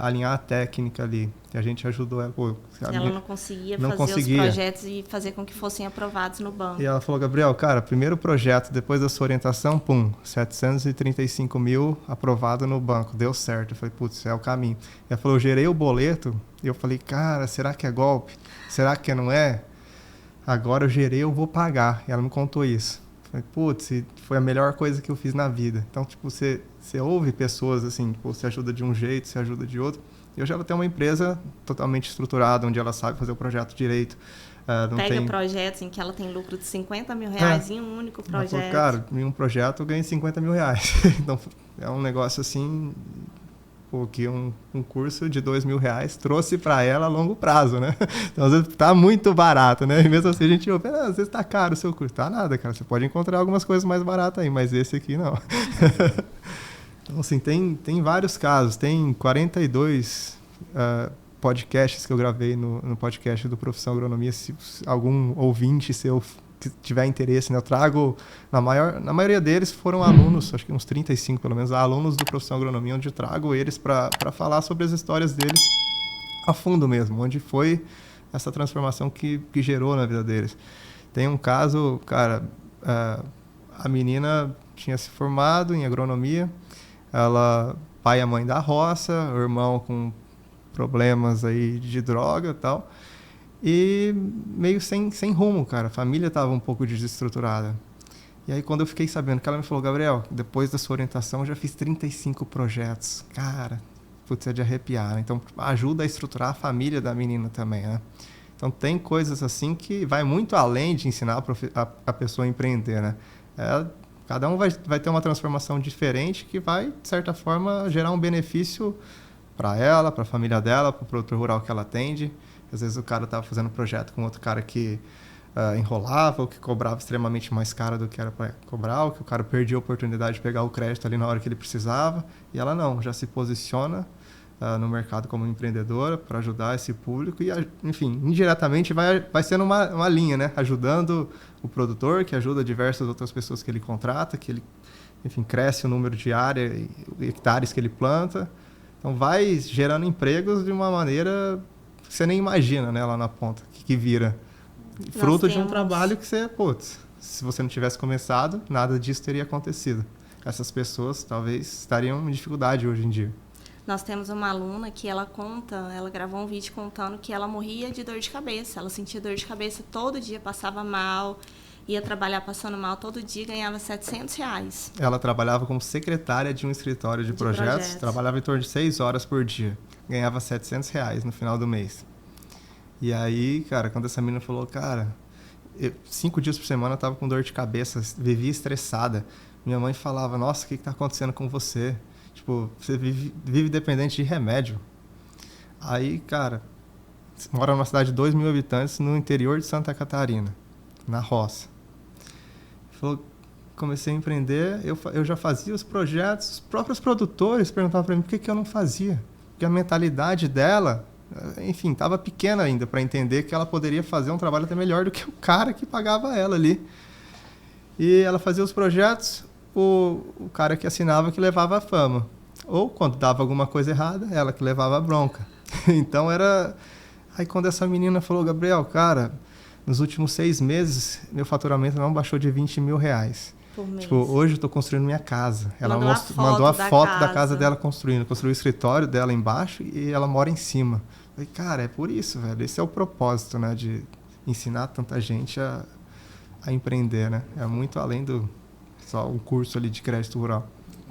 alinhar a técnica ali. E a gente ajudou ela. Pô, ela não conseguia fazer os projetos e fazer com que fossem aprovados no banco. E ela falou, Gabriel, cara, primeiro projeto, depois da sua orientação, 735 mil aprovado no banco, deu certo. Eu falei, putz, é o caminho. Ela falou, eu gerei o boleto, e eu falei, cara, será que é golpe? Será que não é? Agora eu gerei, eu vou pagar. E ela me contou isso. Eu falei, putz, foi a melhor coisa que eu fiz na vida. Então, tipo, você ouve pessoas assim, tipo, você ajuda de um jeito, você ajuda de outro. Eu já vou ter uma empresa totalmente estruturada, onde ela sabe fazer o projeto direito. Pega projetos em que ela tem lucro de 50 mil reais em um único projeto. Falou, cara, em um projeto eu ganhei 50 mil reais. Então, é um negócio assim, que um curso de 2 mil reais trouxe para ela a longo prazo, né? Então, às vezes tá muito barato, né? E mesmo assim a gente ouve, às vezes tá caro o seu curso. Tá nada, cara. Você pode encontrar algumas coisas mais baratas aí, mas esse aqui não. Então, assim, tem vários casos. Tem 42 podcasts que eu gravei no podcast do Profissão Agronomia. Se algum ouvinte seu que tiver interesse, né, eu trago, na maioria deles foram alunos, acho que uns 35 pelo menos, alunos do Profissão Agronomia, onde eu trago eles para falar sobre as histórias deles a fundo mesmo, onde foi essa transformação que gerou na vida deles. Tem um caso, cara, a menina tinha se formado em agronomia, ela, pai e mãe da roça, o irmão com problemas aí de droga e tal, e meio sem rumo, cara. A família estava um pouco desestruturada. E aí, quando eu fiquei sabendo que ela me falou, Gabriel, depois da sua orientação, eu já fiz 35 projetos. Cara, putz, é de arrepiar, né? Então, ajuda a estruturar a família da menina também, né? Então, tem coisas assim que vai muito além de ensinar a pessoa a empreender, né? Cada um vai ter uma transformação diferente que vai, de certa forma, gerar um benefício para ela, para a família dela, para o produtor rural que ela atende. Às vezes o cara estava fazendo projeto com outro cara que enrolava, ou que cobrava extremamente mais caro do que era para cobrar, ou que o cara perdia a oportunidade de pegar o crédito ali na hora que ele precisava. E ela não, já se posiciona no mercado como empreendedora para ajudar esse público. E, enfim, indiretamente vai sendo uma linha, né? Ajudando o produtor, que ajuda diversas outras pessoas que ele contrata, que ele, enfim, cresce o número de área e hectares que ele planta. Então, vai gerando empregos de uma maneira que você nem imagina, né, lá na ponta, que vira fruto de um trabalho que você, putz, se você não tivesse começado, nada disso teria acontecido. Essas pessoas talvez estariam em dificuldade hoje em dia. Nós temos uma aluna que ela gravou um vídeo contando que ela morria de dor de cabeça. Ela sentia dor de cabeça todo dia, passava mal, ia trabalhar passando mal todo dia, ganhava R$700. Ela trabalhava como secretária de um escritório de projetos, trabalhava em torno de 6 horas por dia, ganhava R$700 no final do mês. E aí, cara, quando essa menina falou, cara, 5 dias por semana eu tava com dor de cabeça, vivia estressada. Minha mãe falava, nossa, o que tá acontecendo com você? Tipo, você vive dependente de remédio. Aí, cara, você mora numa cidade de 2 mil habitantes no interior de Santa Catarina, na roça. Falou, comecei a empreender, eu já fazia os projetos, os próprios produtores perguntavam para mim por que eu não fazia. Porque a mentalidade dela, enfim, estava pequena ainda para entender que ela poderia fazer um trabalho até melhor do que o cara que pagava ela ali. E ela fazia os projetos, o cara que assinava que levava a fama. Ou quando dava alguma coisa errada, ela que levava a bronca. Então era... Aí quando essa menina falou, Gabriel, cara, nos últimos 6 meses, meu faturamento não baixou de R$20 mil. Por mês. Tipo, hoje eu estou construindo minha casa. Ela mandou a foto da casa dela construindo. Construiu o escritório dela embaixo e ela mora em cima. Eu falei, cara, é por isso, velho. Esse é o propósito, né? De ensinar tanta gente a empreender, né? É muito além do só um curso ali de crédito rural.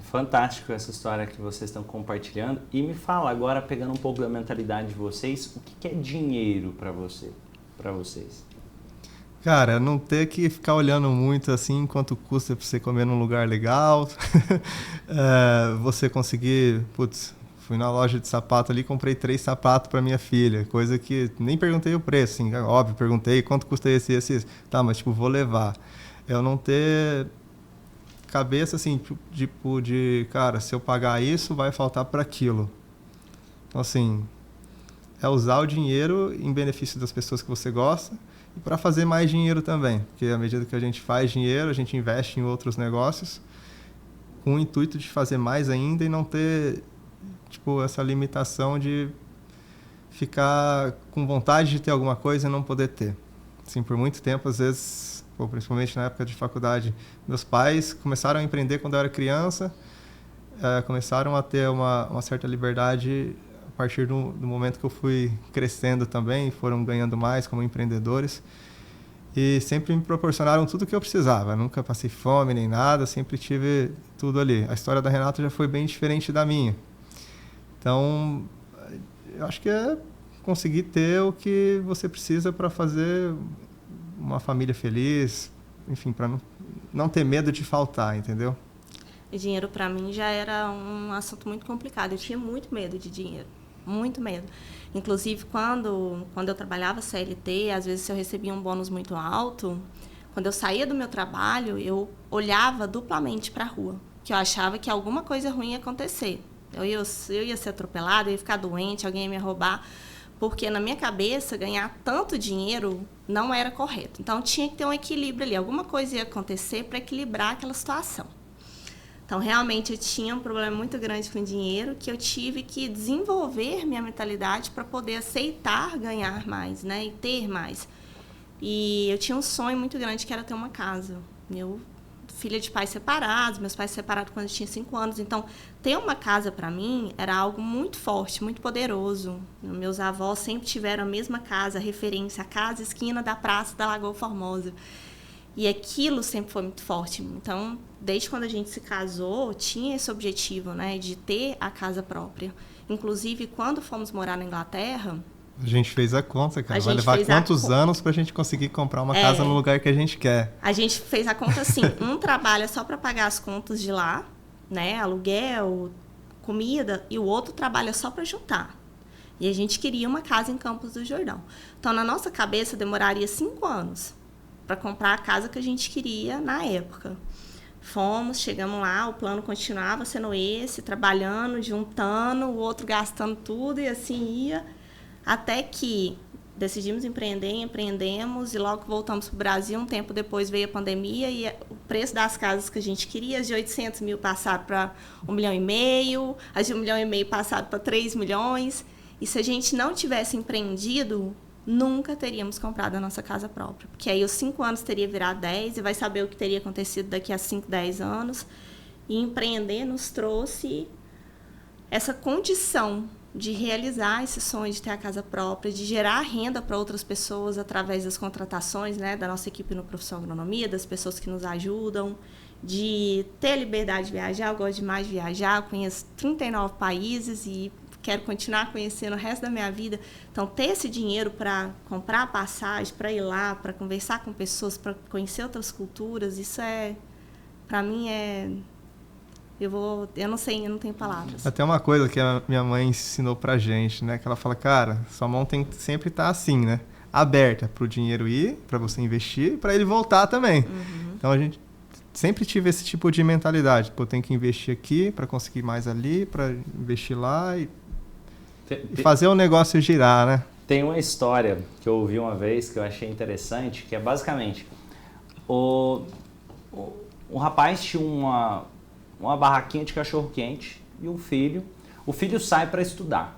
Fantástico essa história que vocês estão compartilhando. E me fala agora, pegando um pouco da mentalidade de vocês, o que é dinheiro para vocês? Cara, não ter que ficar olhando muito assim quanto custa para você comer num lugar legal. Você conseguir... Putz, fui na loja de sapato ali, comprei 3 sapatos para minha filha. Coisa que nem perguntei o preço, assim, óbvio, perguntei quanto custa esse. Tá, mas tipo, vou levar. Eu não ter... cabeça assim, tipo de, cara, se eu pagar isso, vai faltar para aquilo. Então, assim, é usar o dinheiro em benefício das pessoas que você gosta e para fazer mais dinheiro também. Porque à medida que a gente faz dinheiro, a gente investe em outros negócios com o intuito de fazer mais ainda e não ter tipo, essa limitação de ficar com vontade de ter alguma coisa e não poder ter. Assim, por muito tempo, às vezes, principalmente na época de faculdade, meus pais começaram a empreender quando eu era criança, começaram a ter uma certa liberdade a partir do momento que eu fui crescendo também, foram ganhando mais como empreendedores e sempre me proporcionaram tudo o que eu precisava. Nunca passei fome nem nada, sempre tive tudo ali. A história da Renata já foi bem diferente da minha. Então, eu acho que é conseguir ter o que você precisa para fazer uma família feliz, enfim, para não ter medo de faltar, entendeu? E dinheiro para mim já era um assunto muito complicado. Eu tinha muito medo de dinheiro, muito medo. Inclusive, quando eu trabalhava CLT, às vezes eu recebia um bônus muito alto, quando eu saía do meu trabalho, eu olhava duplamente para a rua, que eu achava que alguma coisa ruim ia acontecer. Eu ia ser atropelada, eu ia ficar doente, alguém ia me roubar, porque na minha cabeça ganhar tanto dinheiro não era correto. Então tinha que ter um equilíbrio ali, alguma coisa ia acontecer para equilibrar aquela situação. Então realmente eu tinha um problema muito grande com dinheiro, que eu tive que desenvolver minha mentalidade para poder aceitar ganhar mais, né, e ter mais. E eu tinha um sonho muito grande que era ter uma casa. Eu filha de pais separados, meus pais separados quando eu tinha 5 anos. Então, ter uma casa para mim era algo muito forte, muito poderoso. Meus avós sempre tiveram a mesma casa, a referência, a casa, esquina da praça da Lagoa Formosa. E aquilo sempre foi muito forte. Então, desde quando a gente se casou, tinha esse objetivo, né, de ter a casa própria. Inclusive, quando fomos morar na Inglaterra... A gente fez a conta, cara. Vai levar quantos anos pra gente conseguir comprar uma casa no lugar que a gente quer? A gente fez a conta assim, um trabalha só para pagar as contas de lá, né, aluguel, comida, e o outro trabalha só para juntar. E a gente queria uma casa em Campos do Jordão. Então, na nossa cabeça, demoraria 5 anos para comprar a casa que a gente queria na época. Fomos, chegamos lá, o plano continuava sendo esse, trabalhando, juntando, o outro gastando tudo, e assim ia... Até que decidimos empreendemos e logo voltamos para o Brasil. Um tempo depois veio a pandemia e o preço das casas que a gente queria, as de 800 mil passaram para 1,5 milhão, as de 1,5 milhão passaram para 3 milhões. E se a gente não tivesse empreendido, nunca teríamos comprado a nossa casa própria. Porque aí os 5 anos teria virado 10 e vai saber o que teria acontecido daqui a 5, 10 anos. E empreender nos trouxe essa condição de realizar esse sonho de ter a casa própria, de gerar renda para outras pessoas através das contratações, né, da nossa equipe no Profissão Agronomia, das pessoas que nos ajudam, de ter a liberdade de viajar. Eu gosto demais de viajar, eu conheço 39 países e quero continuar conhecendo o resto da minha vida. Então, ter esse dinheiro para comprar passagem, para ir lá, para conversar com pessoas, para conhecer outras culturas, isso para mim eu não sei, eu não tenho palavras. Até uma coisa que a minha mãe ensinou pra gente, né? Que ela fala, cara, sua mão tem que sempre estar assim, né? Aberta pro dinheiro ir, para você investir e para ele voltar também. Uhum. Então a gente sempre tive esse tipo de mentalidade. Pô, tem que investir aqui para conseguir mais ali, para investir lá e fazer o negócio girar, né? Tem uma história que eu ouvi uma vez que eu achei interessante, que é basicamente o rapaz tinha uma barraquinha de cachorro-quente e um filho. O filho sai para estudar.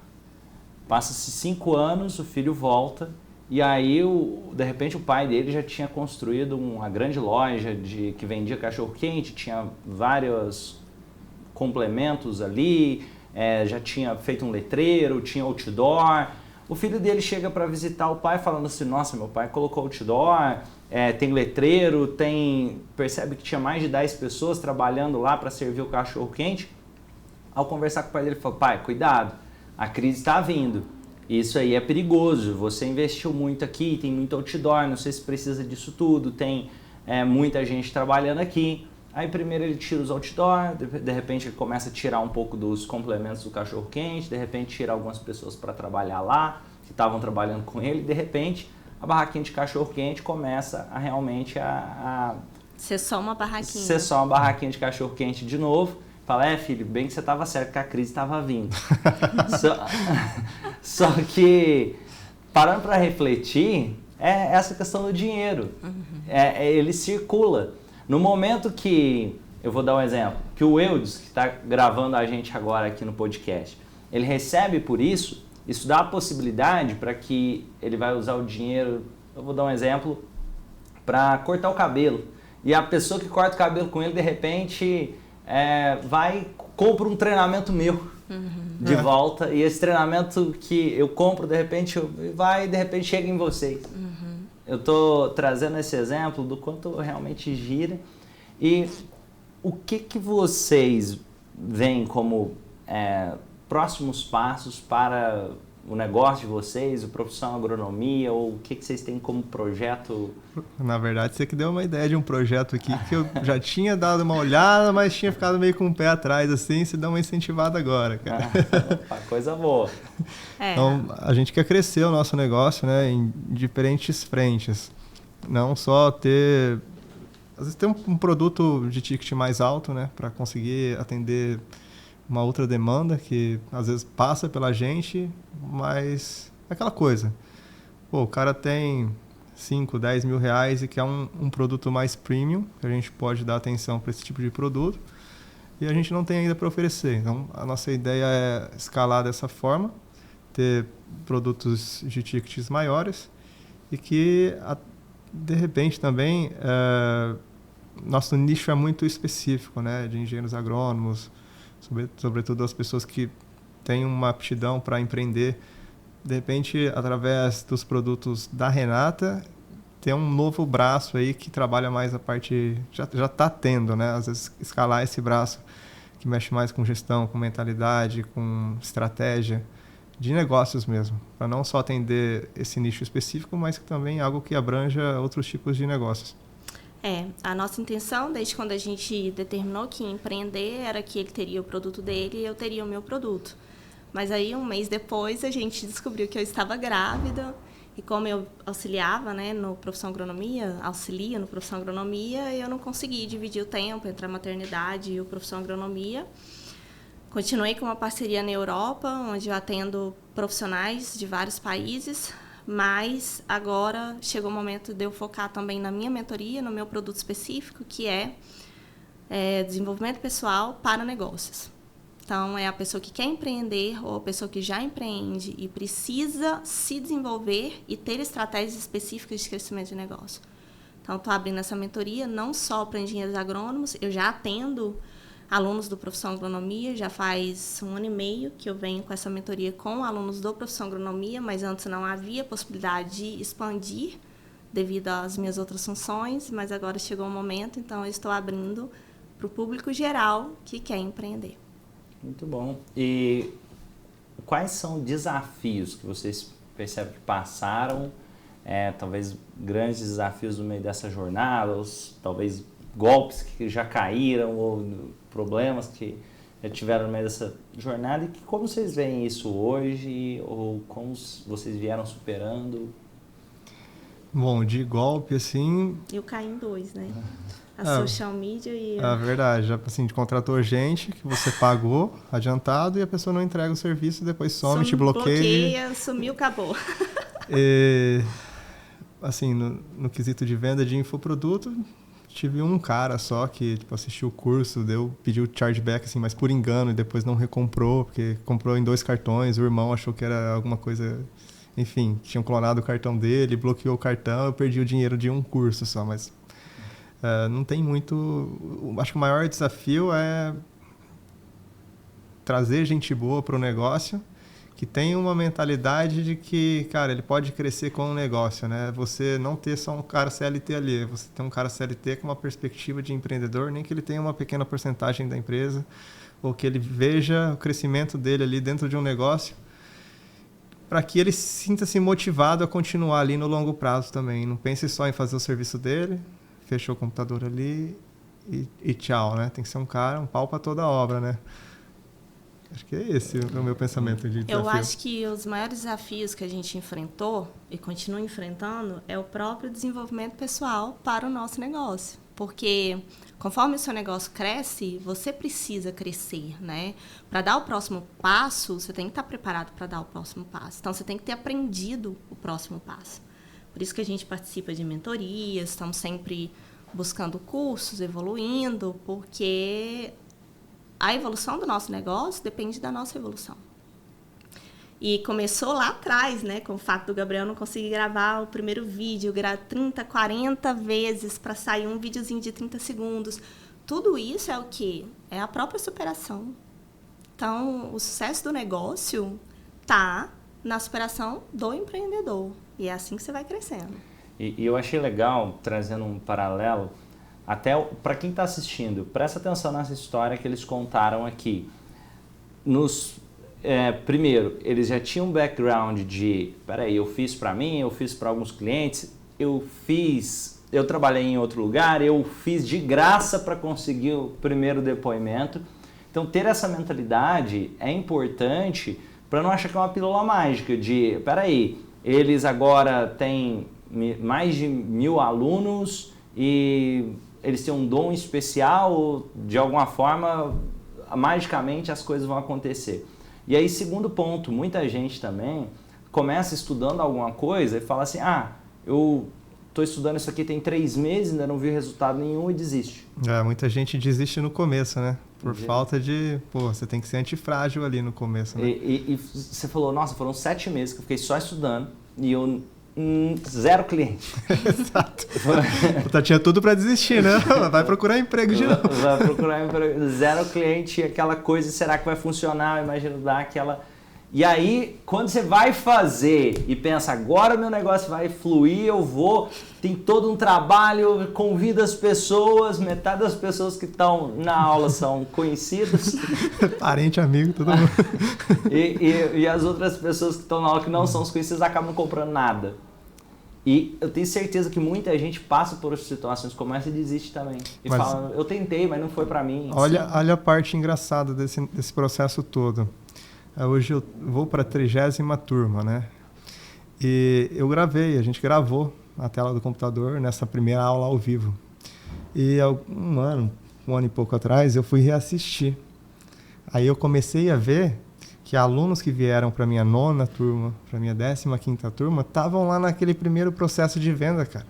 Passa-se 5 anos, o filho volta e aí, de repente, o pai dele já tinha construído uma grande loja que vendia cachorro-quente, tinha vários complementos ali, já tinha feito um letreiro, tinha outdoor. O filho dele chega para visitar o pai falando assim, nossa, meu pai colocou outdoor, tem letreiro, percebe que tinha mais de 10 pessoas trabalhando lá para servir o cachorro quente. Ao conversar com o pai dele, ele falou, pai, cuidado, a crise está vindo, isso aí é perigoso, você investiu muito aqui, tem muito outdoor, não sei se precisa disso tudo, tem muita gente trabalhando aqui. Aí primeiro ele tira os outdoor, de repente ele começa a tirar um pouco dos complementos do cachorro quente, de repente tira algumas pessoas para trabalhar lá, que estavam trabalhando com ele, de repente a barraquinha de cachorro quente começa a realmente ser só uma barraquinha. Ser só uma barraquinha de cachorro quente de novo. Fala, filho, bem que você estava certo, que a crise estava vindo. Só que, parando para refletir, é essa questão do dinheiro. Uhum. Ele circula. No momento que eu vou dar um exemplo, que o Eudes, que está gravando a gente agora aqui no podcast, ele recebe por isso dá a possibilidade para que ele vai usar o dinheiro, eu vou dar um exemplo, para cortar o cabelo. E a pessoa que corta o cabelo com ele, de repente, vai compra um treinamento meu de volta. E esse treinamento que eu compro, de repente, chega em vocês. Eu estou trazendo esse exemplo do quanto realmente gira. E o que vocês veem como próximos passos para o negócio de vocês, o Profissão Agronomia, ou o que vocês têm como projeto? Na verdade, você que deu uma ideia de um projeto aqui que eu já tinha dado uma olhada, mas tinha ficado meio com o pé atrás, assim, você dá uma incentivada agora, cara. Coisa boa. Então, a gente quer crescer o nosso negócio, né, em diferentes frentes. Não só ter... Às vezes ter um produto de ticket mais alto, né, para conseguir atender uma outra demanda que às vezes passa pela gente, mas é aquela coisa. Pô, o cara tem 5, 10 mil reais e quer um produto mais premium, que a gente pode dar atenção para esse tipo de produto, e a gente não tem ainda para oferecer. Então, a nossa ideia é escalar dessa forma, ter produtos de tickets maiores e que, de repente, também, nosso nicho é muito específico, né, de engenheiros agrônomos, sobretudo as pessoas que têm uma aptidão para empreender. De repente, através dos produtos da Renata, tem um novo braço aí que trabalha mais a parte... Já está tendo, né? Às vezes, escalar esse braço que mexe mais com gestão, com mentalidade, com estratégia de negócios mesmo. Para não só atender esse nicho específico, mas também algo que abranja outros tipos de negócios. A nossa intenção, desde quando a gente determinou que ia empreender, era que ele teria o produto dele e eu teria o meu produto. Mas aí, um mês depois, a gente descobriu que eu estava grávida e como eu auxiliava, né, no Profissão Agronomia, eu não consegui dividir o tempo entre a maternidade e o Profissão Agronomia. Continuei com uma parceria na Europa, onde eu atendo profissionais de vários países, mas agora chegou o momento de eu focar também na minha mentoria, no meu produto específico, que é desenvolvimento pessoal para negócios. Então, é a pessoa que quer empreender ou a pessoa que já empreende e precisa se desenvolver e ter estratégias específicas de crescimento de negócio. Então, estou abrindo essa mentoria não só para engenheiros agrônomos, eu já atendo alunos do Profissão Agronomia, já faz 1 ano e meio que eu venho com essa mentoria com alunos do Profissão Agronomia, mas antes não havia possibilidade de expandir devido às minhas outras funções, mas agora chegou o momento, então eu estou abrindo para o público geral que quer empreender. Muito bom. E quais são desafios que vocês percebem que passaram, talvez grandes desafios no meio dessa jornada, ou talvez golpes que já caíram, ou problemas que já tiveram no meio dessa jornada, e como vocês veem isso hoje, ou como vocês vieram superando? Bom, de golpe, assim... Eu caí em 2, né? A social media e... É verdade, assim, contratou gente que você pagou adiantado e a pessoa não entrega o serviço, depois some, te bloqueia. Sumiu, acabou. Assim, no quesito de venda de infoproduto, tive um cara só que assistiu o curso, pediu chargeback, assim, mas por engano, e depois não recomprou, porque comprou em 2 cartões, o irmão achou que era alguma coisa... Enfim, tinham clonado o cartão dele, bloqueou o cartão, eu perdi o dinheiro de um curso só, mas... não tem muito... Acho que o maior desafio é trazer gente boa para o negócio, que tem uma mentalidade de que, cara, ele pode crescer com o negócio, né? Você não ter só um cara CLT ali, você ter um cara CLT com uma perspectiva de empreendedor, nem que ele tenha uma pequena porcentagem da empresa, ou que ele veja o crescimento dele ali dentro de um negócio, para que ele sinta-se motivado a continuar ali no longo prazo também. Não pense só em fazer o serviço dele, fechou o computador ali e tchau, né? Tem que ser um pau para toda a obra, né? Acho que é esse o meu pensamento de desafio. Eu acho que os maiores desafios que a gente enfrentou e continua enfrentando é o próprio desenvolvimento pessoal para o nosso negócio. Porque conforme o seu negócio cresce, você precisa crescer, né? Para dar o próximo passo, você tem que estar preparado para dar o próximo passo. Então, você tem que ter aprendido o próximo passo. Por isso que a gente participa de mentorias, estamos sempre buscando cursos, evoluindo, porque a evolução do nosso negócio depende da nossa evolução. E começou lá atrás, né, com o fato do Gabriel não conseguir gravar o primeiro vídeo, 30, 40 vezes para sair um videozinho de 30 segundos. Tudo isso é o quê? É a própria superação. Então, o sucesso do negócio está na superação do empreendedor. E é assim que você vai crescendo. E eu achei legal, trazendo um paralelo, até para quem está assistindo, presta atenção nessa história que eles contaram aqui. Primeiro, eles já tinham um background de, peraí, eu fiz para mim, eu fiz para alguns clientes, eu trabalhei em outro lugar, eu fiz de graça para conseguir o primeiro depoimento. Então, ter essa mentalidade é importante para não achar que é uma pílula mágica de, peraí, eles agora têm mais de 1000 alunos e eles têm um dom especial, de alguma forma, magicamente as coisas vão acontecer. E aí, segundo ponto, muita gente também começa estudando alguma coisa e fala assim, eu estou estudando isso aqui tem 3 meses, ainda não vi resultado nenhum e desiste. Muita gente desiste no começo, né? Por falta de... você tem que ser antifrágil ali no começo, né? E você falou, nossa, foram 7 meses que eu fiquei só estudando e eu... 0 cliente. Exato. Tinha tudo para desistir, né? Vai procurar emprego de novo. Vai procurar emprego. 0 cliente, aquela coisa, será que vai funcionar? Imagina dar aquela... E aí, quando você vai fazer e pensa, agora meu negócio vai fluir, tem todo um trabalho, convido as pessoas, metade das pessoas que estão na aula são conhecidas. Parente, amigo, todo mundo. E as outras pessoas que estão na aula que não são os conhecidos acabam não comprando nada. E eu tenho certeza que muita gente passa por situações como essa e desiste também. E fala, eu tentei, mas não foi pra mim. Olha a parte engraçada desse processo todo. Hoje eu vou para a 30ª turma, né? E a gente gravou a tela do computador nessa primeira aula ao vivo. E um ano e pouco atrás, eu fui reassistir. Aí eu comecei a ver que alunos que vieram para a minha 9ª turma, para a minha 15ª turma, estavam lá naquele primeiro processo de venda, cara.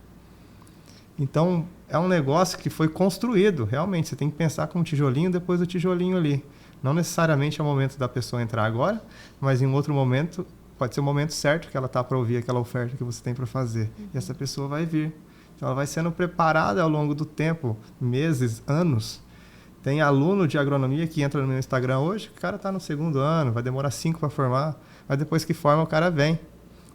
Então, é um negócio que foi construído, realmente. Você tem que pensar com um tijolinho depois do tijolinho ali. Não necessariamente é o momento da pessoa entrar agora, mas em outro momento, pode ser o momento certo que ela está para ouvir aquela oferta que você tem para fazer. E essa pessoa vai vir. Então, ela vai sendo preparada ao longo do tempo, meses, anos. Tem aluno de agronomia que entra no meu Instagram hoje, o cara está no 2º ano, vai demorar 5 para formar, mas depois que forma o cara vem.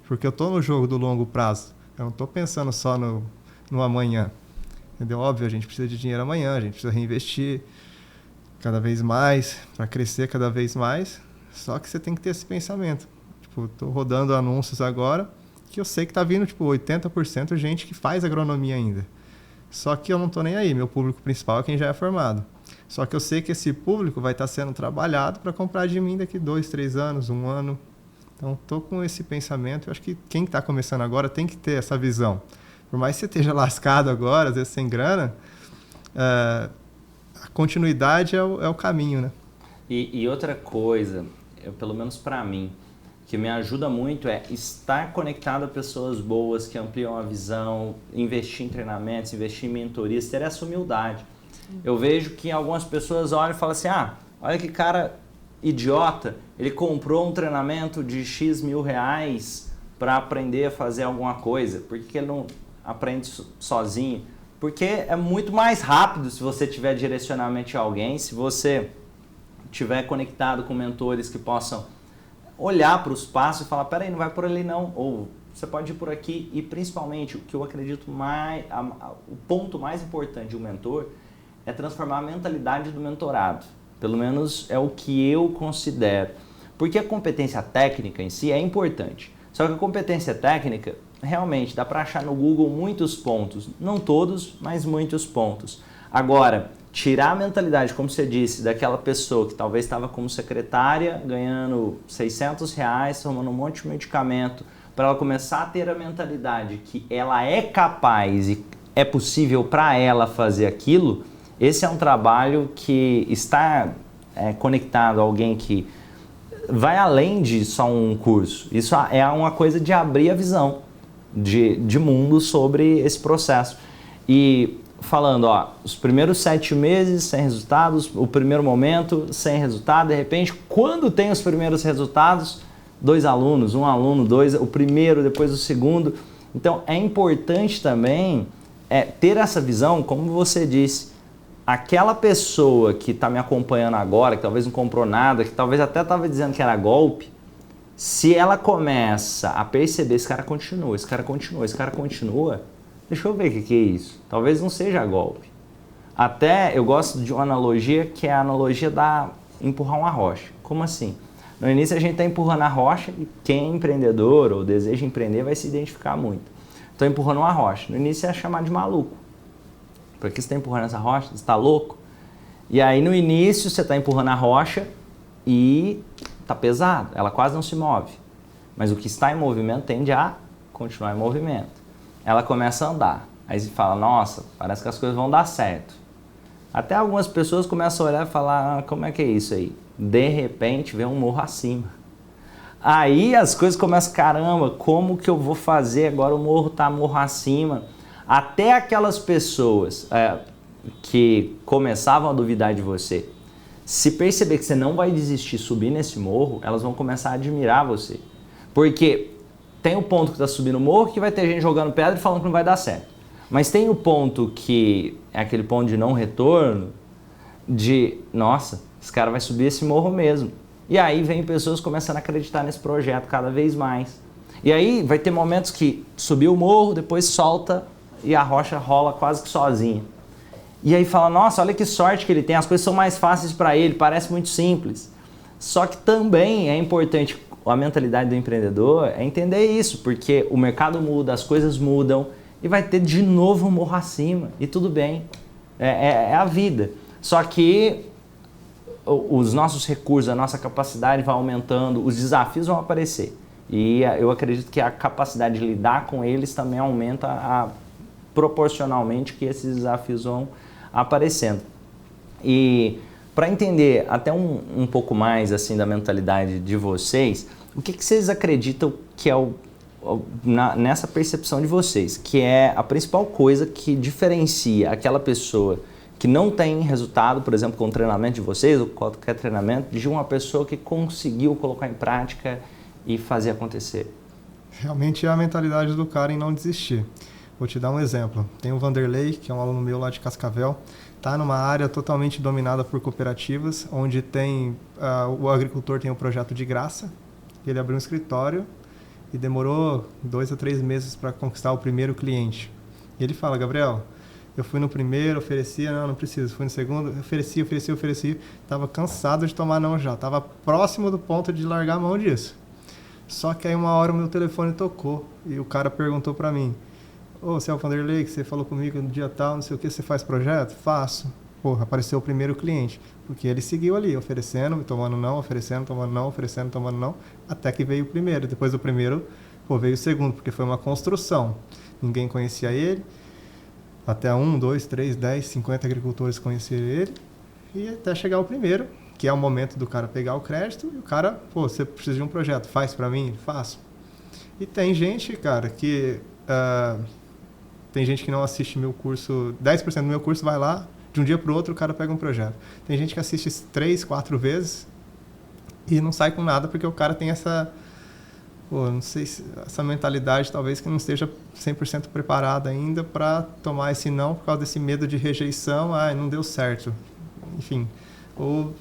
Porque eu estou no jogo do longo prazo. Eu não estou pensando só no amanhã. Entendeu? Óbvio, a gente precisa de dinheiro amanhã, a gente precisa reinvestir cada vez mais, para crescer cada vez mais, só que você tem que ter esse pensamento. Estou rodando anúncios agora, que eu sei que está vindo 80% gente que faz agronomia ainda. Só que eu não estou nem aí, meu público principal é quem já é formado. Só que eu sei que esse público vai estar sendo trabalhado para comprar de mim daqui 2, 3 anos, 1 ano. Então, estou com esse pensamento. Eu acho que quem está começando agora tem que ter essa visão. Por mais que você esteja lascado agora, às vezes sem grana, a continuidade é o caminho, né? E outra coisa, pelo menos para mim, que me ajuda muito é estar conectado a pessoas boas que ampliam a visão, investir em treinamentos, investir em mentorias, ter essa humildade. Eu vejo que algumas pessoas olham e falam assim, olha que cara idiota, ele comprou um treinamento de X mil reais para aprender a fazer alguma coisa, por que ele não aprende sozinho? Porque é muito mais rápido se você tiver direcionamento de alguém, se você estiver conectado com mentores que possam olhar para os passos e falar, peraí, não vai por ali não, ou você pode ir por aqui. E principalmente, o que eu acredito o ponto mais importante de um mentor é transformar a mentalidade do mentorado. Pelo menos é o que eu considero. Porque a competência técnica em si é importante. Só que a competência técnica, realmente, dá para achar no Google muitos pontos. Não todos, mas muitos pontos. Agora, tirar a mentalidade, como você disse, daquela pessoa que talvez estava como secretária, ganhando R$600, tomando um monte de medicamento, para ela começar a ter a mentalidade que ela é capaz e é possível para ela fazer aquilo, esse é um trabalho que está conectado a alguém que vai além de só um curso. Isso é uma coisa de abrir a visão de mundo sobre esse processo. E falando, ó, os primeiros 7 meses sem resultados, o primeiro momento sem resultado, de repente, quando tem os primeiros resultados, 2 alunos, 1 aluno, 2, o primeiro, depois o segundo. Então, é importante também ter essa visão, como você disse, aquela pessoa que está me acompanhando agora, que talvez não comprou nada, que talvez até estava dizendo que era golpe, se ela começa a perceber, esse cara continua, deixa eu ver o que é isso. Talvez não seja golpe. Até eu gosto de uma analogia que é a analogia da empurrar uma rocha. Como assim? No início a gente está empurrando a rocha e quem é empreendedor ou deseja empreender vai se identificar muito. Estou empurrando uma rocha. No início é chamado de maluco. Por que você está empurrando essa rocha? Você está louco? E aí no início você está empurrando a rocha e está pesado. Ela quase não se move. Mas o que está em movimento tende a continuar em movimento. Ela começa a andar. Aí você fala, nossa, parece que as coisas vão dar certo. Até algumas pessoas começam a olhar e falar, como é que é isso aí? De repente vem um morro acima. Aí as coisas começam, caramba, como que eu vou fazer? Agora o morro está morro acima. Até aquelas pessoas que começavam a duvidar de você, se perceber que você não vai desistir subir nesse morro, elas vão começar a admirar você. Porque tem o ponto que está subindo o morro que vai ter gente jogando pedra e falando que não vai dar certo. Mas tem o ponto que é aquele ponto de não retorno, de, nossa, esse cara vai subir esse morro mesmo. E aí vem pessoas começando a acreditar nesse projeto cada vez mais. E aí vai ter momentos que subiu o morro, depois solta e a rocha rola quase que sozinha. E aí fala, nossa, olha que sorte que ele tem, as coisas são mais fáceis para ele, parece muito simples. Só que também é importante, a mentalidade do empreendedor é entender isso, porque o mercado muda, as coisas mudam e vai ter de novo um morro acima e tudo bem, é a vida. Só que os nossos recursos, a nossa capacidade vai aumentando, os desafios vão aparecer e eu acredito que a capacidade de lidar com eles também aumenta proporcionalmente que esses desafios vão aparecendo. E para entender até um pouco mais assim da mentalidade de vocês, o que vocês acreditam que é nessa percepção de vocês, que é a principal coisa que diferencia aquela pessoa que não tem resultado, por exemplo, com o treinamento de vocês, ou qualquer treinamento, de uma pessoa que conseguiu colocar em prática e fazer acontecer? Realmente é a mentalidade do cara em não desistir. Vou te dar um exemplo. Tem o Vanderlei, que é um aluno meu lá de Cascavel, está numa área totalmente dominada por cooperativas, onde tem o agricultor tem um projeto de graça, ele abriu um escritório e demorou 2 a 3 meses para conquistar o primeiro cliente. E ele fala, Gabriel, eu fui no primeiro, oferecia, não preciso. Fui no segundo, oferecia. Estava cansado de tomar não já. Estava próximo do ponto de largar a mão disso. Só que aí uma hora o meu telefone tocou e o cara perguntou para mim, você é o Vanderlei, que você falou comigo no dia tal, não sei o que, você faz projeto? Faço. Porra, apareceu o primeiro cliente. Porque ele seguiu ali, oferecendo, tomando não, oferecendo, tomando não, oferecendo, tomando não, até que veio o primeiro. Depois do primeiro, veio o segundo, porque foi uma construção. Ninguém conhecia ele. Até 1, 2, 3, 10, 50 agricultores conheceram ele. E até chegar o primeiro, que é o momento do cara pegar o crédito. E o cara, você precisa de um projeto, faz para mim? Faço. E tem gente, cara, que... tem gente que não assiste meu curso, 10% do meu curso vai lá, de um dia para o outro o cara pega um projeto. Tem gente que assiste 3, 4 vezes e não sai com nada porque o cara tem essa, não sei, essa mentalidade talvez que não esteja 100% preparada ainda para tomar esse não por causa desse medo de rejeição, não deu certo. Enfim, ou o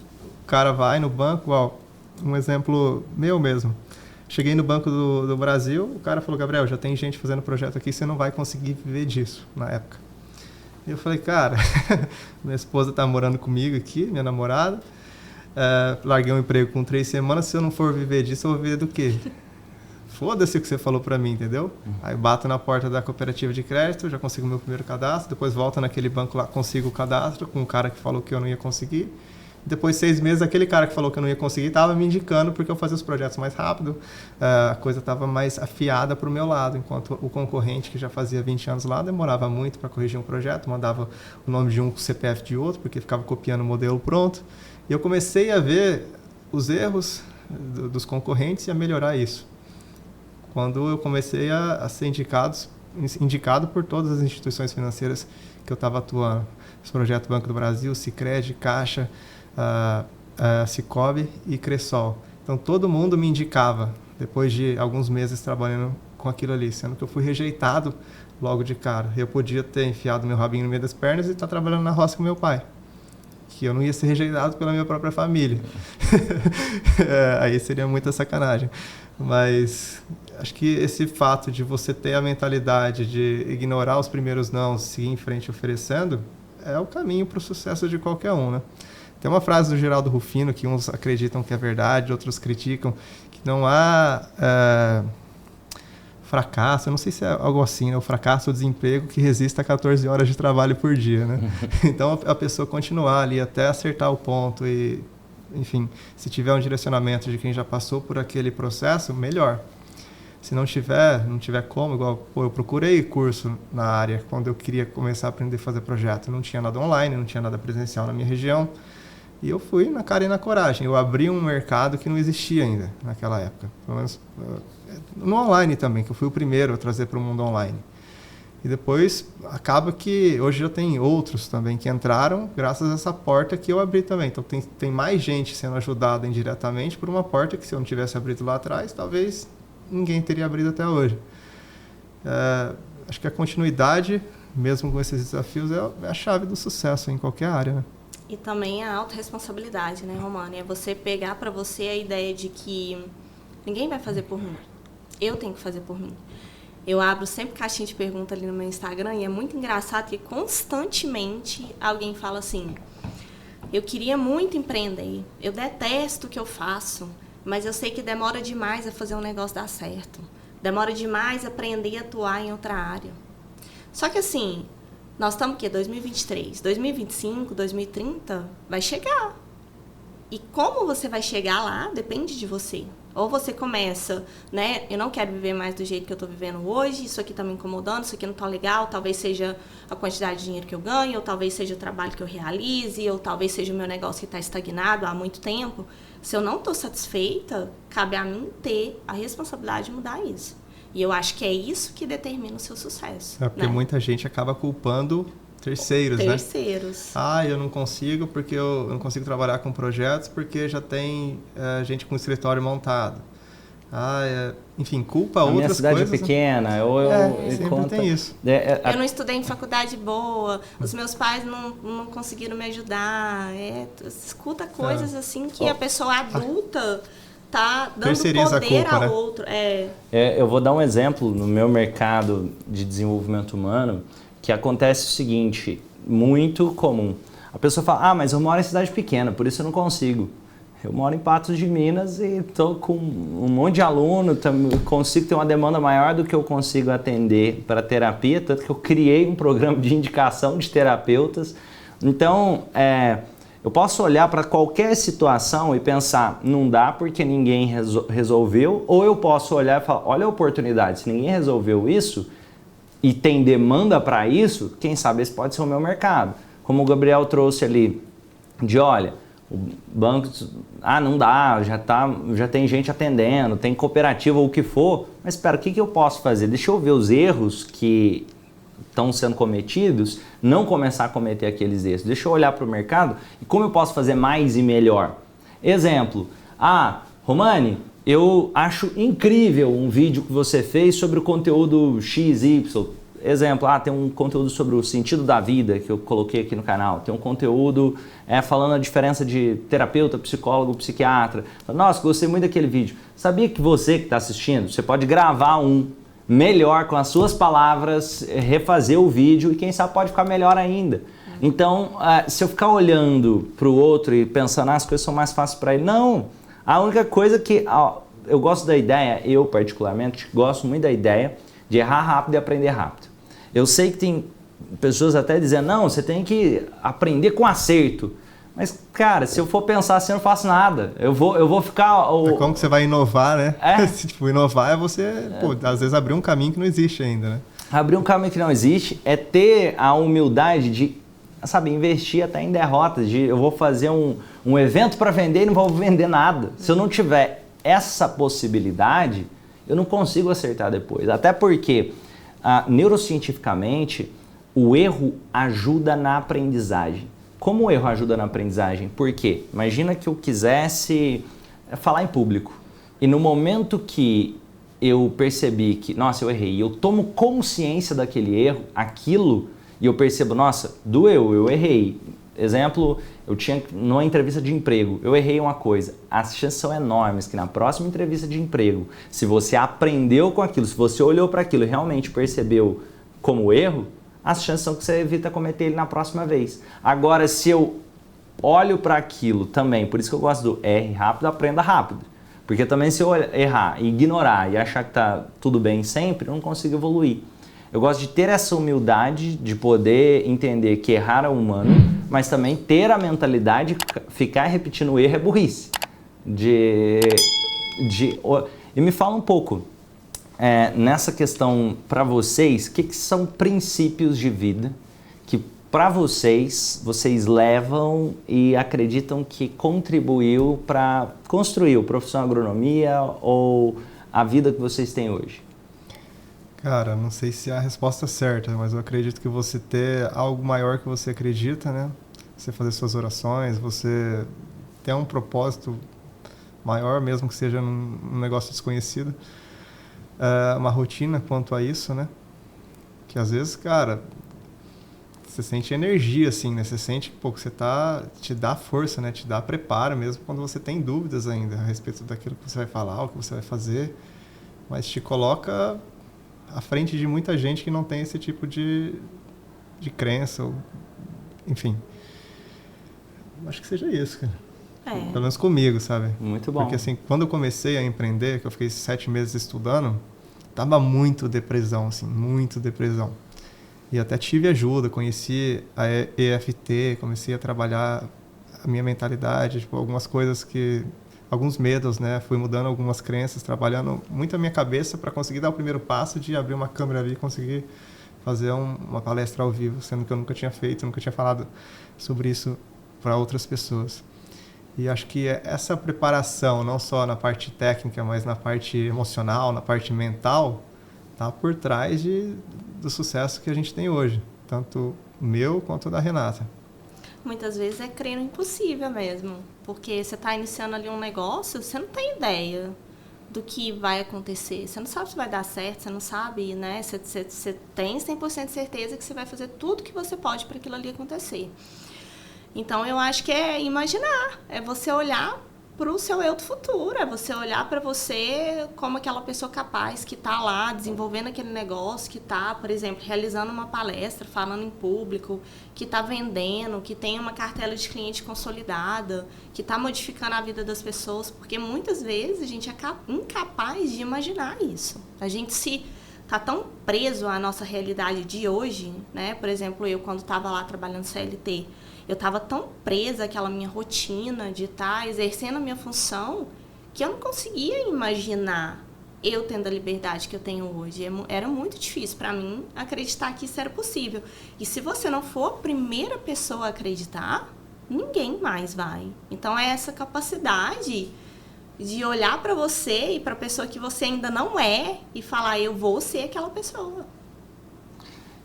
cara vai no banco, um exemplo meu mesmo. Cheguei no Banco do Brasil, o cara falou, Gabriel, já tem gente fazendo projeto aqui, você não vai conseguir viver disso, na época. E eu falei, cara, minha esposa está morando comigo aqui, minha namorada, larguei um emprego com 3 semanas, se eu não for viver disso, eu vou viver do quê? Foda-se o que você falou para mim, entendeu? Aí bato na porta da cooperativa de crédito, já consigo o meu primeiro cadastro, depois volto naquele banco lá, consigo o cadastro com um cara que falou que eu não ia conseguir. Depois de 6 meses, aquele cara que falou que eu não ia conseguir estava me indicando porque eu fazia os projetos mais rápido, a coisa estava mais afiada para o meu lado, enquanto o concorrente que já fazia 20 anos lá demorava muito para corrigir um projeto, mandava o nome de um com o CPF de outro, porque ficava copiando o modelo pronto. E eu comecei a ver os erros dos concorrentes e a melhorar isso. Quando eu comecei a ser indicado indicado por todas as instituições financeiras que eu estava atuando. Esse projeto Banco do Brasil, Sicredi, Caixa, Sicobi e Cressol. Então, todo mundo me indicava, depois de alguns meses trabalhando com aquilo ali, sendo que eu fui rejeitado logo de cara. Eu podia ter enfiado meu rabinho no meio das pernas e estar trabalhando na roça com meu pai, que eu não ia ser rejeitado pela minha própria família. Aí seria muita sacanagem. Mas acho que esse fato de você ter a mentalidade de ignorar os primeiros não, seguir em frente oferecendo, é o caminho para o sucesso de qualquer um, né? Tem uma frase do Geraldo Rufino que uns acreditam que é verdade, outros criticam, que não há fracasso, eu não sei se é algo assim, né? O fracasso ou desemprego que resista a 14 horas de trabalho por dia, né? Então, a pessoa continuar ali até acertar o ponto e, enfim, se tiver um direcionamento de quem já passou por aquele processo, melhor. Se não tiver como, igual, eu procurei curso na área quando eu queria começar a aprender a fazer projeto. Não tinha nada online, não tinha nada presencial na minha região. E eu fui na cara e na coragem. Eu abri um mercado que não existia ainda naquela época. Pelo menos no online também, que eu fui o primeiro a trazer para o mundo online. E depois acaba que hoje já tem outros também que entraram graças a essa porta que eu abri também. Então tem mais gente sendo ajudada indiretamente por uma porta que se eu não tivesse abrido lá atrás, talvez ninguém teria abrido até hoje. Acho que a continuidade, mesmo com esses desafios, é a chave do sucesso em qualquer área, né? E também a autorresponsabilidade, né, Romano? É você pegar para você a ideia de que ninguém vai fazer por mim. Eu tenho que fazer por mim. Eu abro sempre caixinha de pergunta ali no meu Instagram e é muito engraçado que constantemente alguém fala assim: eu queria muito empreender, eu detesto o que eu faço, mas eu sei que demora demais a fazer um negócio dar certo. Demora demais a aprender a atuar em outra área. Só que assim, nós estamos o quê? 2023, 2025, 2030, vai chegar. E como você vai chegar lá, depende de você. Ou você começa, né? Eu não quero viver mais do jeito que eu estou vivendo hoje, isso aqui está me incomodando, isso aqui não está legal, talvez seja a quantidade de dinheiro que eu ganho, ou talvez seja o trabalho que eu realize, ou talvez seja o meu negócio que está estagnado há muito tempo. Se eu não estou satisfeita, cabe a mim ter a responsabilidade de mudar isso. E eu acho que é isso que determina o seu sucesso. Porque muita gente acaba culpando terceiros, né? Terceiros. Eu não consigo porque eu não consigo trabalhar com projetos porque já tem gente com escritório montado. Enfim, culpa outras coisas. A minha cidade é pequena. Sempre tem isso. Eu não estudei em faculdade boa, os meus pais não conseguiram me ajudar. Escuta coisas assim que a pessoa adulta tá dando terceiriza poder a culpa, ao né? outro. Eu vou dar um exemplo no meu mercado de desenvolvimento humano, que acontece o seguinte, muito comum. A pessoa fala, mas eu moro em cidade pequena, por isso eu não consigo. Eu moro em Patos de Minas e estou com um monte de aluno, consigo ter uma demanda maior do que eu consigo atender para terapia, tanto que eu criei um programa de indicação de terapeutas. Então, eu posso olhar para qualquer situação e pensar, não dá porque ninguém resolveu, ou eu posso olhar e falar, olha a oportunidade, se ninguém resolveu isso e tem demanda para isso, quem sabe esse pode ser o meu mercado. Como o Gabriel trouxe ali, olha, o banco, não dá, já tem gente atendendo, tem cooperativa ou o que for, mas espera, o que eu posso fazer? Deixa eu ver os erros que estão sendo cometidos, não começar a cometer aqueles erros. Deixa eu olhar para o mercado e como eu posso fazer mais e melhor. Exemplo, Romani, eu acho incrível um vídeo que você fez sobre o conteúdo XY. Exemplo, tem um conteúdo sobre o sentido da vida que eu coloquei aqui no canal. Tem um conteúdo falando a diferença de terapeuta, psicólogo, psiquiatra. Nossa, gostei muito daquele vídeo. Sabia que você que está assistindo, você pode gravar um melhor com as suas palavras, refazer o vídeo e quem sabe pode ficar melhor ainda. Então, se eu ficar olhando para o outro e pensando, as coisas são mais fáceis para ele, não. A única coisa que eu gosto da ideia, eu particularmente gosto muito da ideia de errar rápido e aprender rápido. Eu sei que tem pessoas até dizendo, não, você tem que aprender com acerto. Mas, cara, se eu for pensar assim, eu não faço nada. Eu vou ficar... Como que você vai inovar, né? Inovar é você, às vezes, abrir um caminho que não existe ainda, né? Abrir um caminho que não existe é ter a humildade de, investir até em derrotas. Eu vou fazer um evento para vender e não vou vender nada. Se eu não tiver essa possibilidade, eu não consigo acertar depois. Até porque neurocientificamente, o erro ajuda na aprendizagem. Como o erro ajuda na aprendizagem? Por quê? Imagina que eu quisesse falar em público e no momento que eu percebi que, nossa, eu errei, eu tomo consciência daquele erro, aquilo, e eu percebo, nossa, doeu, eu errei. Exemplo, eu tinha numa entrevista de emprego, eu errei uma coisa. As chances são enormes que na próxima entrevista de emprego, se você aprendeu com aquilo, se você olhou para aquilo e realmente percebeu como erro, as chances são que você evita cometer ele na próxima vez. Agora, se eu olho para aquilo também, por isso que eu gosto do erre rápido, aprenda rápido. Porque também se eu errar, ignorar e achar que tá tudo bem sempre, eu não consigo evoluir. Eu gosto de ter essa humildade de poder entender que errar é humano, mas também ter a mentalidade de ficar repetindo o erro é burrice. E me fala um pouco, nessa questão para vocês, o que são princípios de vida que para vocês levam e acreditam que contribuiu para construir o Profissão Agronomia ou a vida que vocês têm hoje? Cara, não sei se é a resposta certa, mas eu acredito que você ter algo maior que você acredita, né? Você fazer suas orações, você ter um propósito maior, mesmo que seja num negócio desconhecido. Uma rotina quanto a isso, né? Que às vezes, cara, você sente energia, assim, né? Você sente que, você te dá força, né? Te dá preparo mesmo quando você tem dúvidas ainda a respeito daquilo que você vai falar, o que você vai fazer. Mas te coloca à frente de muita gente que não tem esse tipo de crença, ou, enfim. Acho que seja isso, cara. Pelo menos comigo, sabe? Muito bom. Porque assim, quando eu comecei a empreender, que eu fiquei 7 meses estudando, tava muito depressão, assim, muito depressão. E até tive ajuda, conheci a EFT, comecei a trabalhar a minha mentalidade, tipo, algumas coisas alguns medos, né? Fui mudando algumas crenças, trabalhando muito a minha cabeça para conseguir dar o primeiro passo de abrir uma câmera ali e conseguir fazer uma palestra ao vivo, sendo que eu nunca tinha feito, nunca tinha falado sobre isso para outras pessoas. E acho que essa preparação, não só na parte técnica, mas na parte emocional, na parte mental, tá por trás do sucesso que a gente tem hoje, tanto meu quanto da Renata. Muitas vezes é crer no impossível mesmo, porque você está iniciando ali um negócio, você não tem ideia do que vai acontecer, você não sabe se vai dar certo, você não sabe, né? Você tem 100% de certeza que você vai fazer tudo que você pode para aquilo ali acontecer. Então, eu acho que é imaginar, é você olhar para o seu eu do futuro, é você olhar para você como aquela pessoa capaz que está lá desenvolvendo aquele negócio, que está, por exemplo, realizando uma palestra, falando em público, que está vendendo, que tem uma cartela de cliente consolidada, que está modificando a vida das pessoas, porque muitas vezes a gente é incapaz de imaginar isso. A gente está tão preso à nossa realidade de hoje, né? Por exemplo, eu quando estava lá trabalhando CLT, eu estava tão presa àquela minha rotina de estar exercendo a minha função que eu não conseguia imaginar eu tendo a liberdade que eu tenho hoje. Era muito difícil para mim acreditar que isso era possível. E se você não for a primeira pessoa a acreditar, ninguém mais vai. Então é essa capacidade de olhar para você e para a pessoa que você ainda não é e falar, eu vou ser aquela pessoa.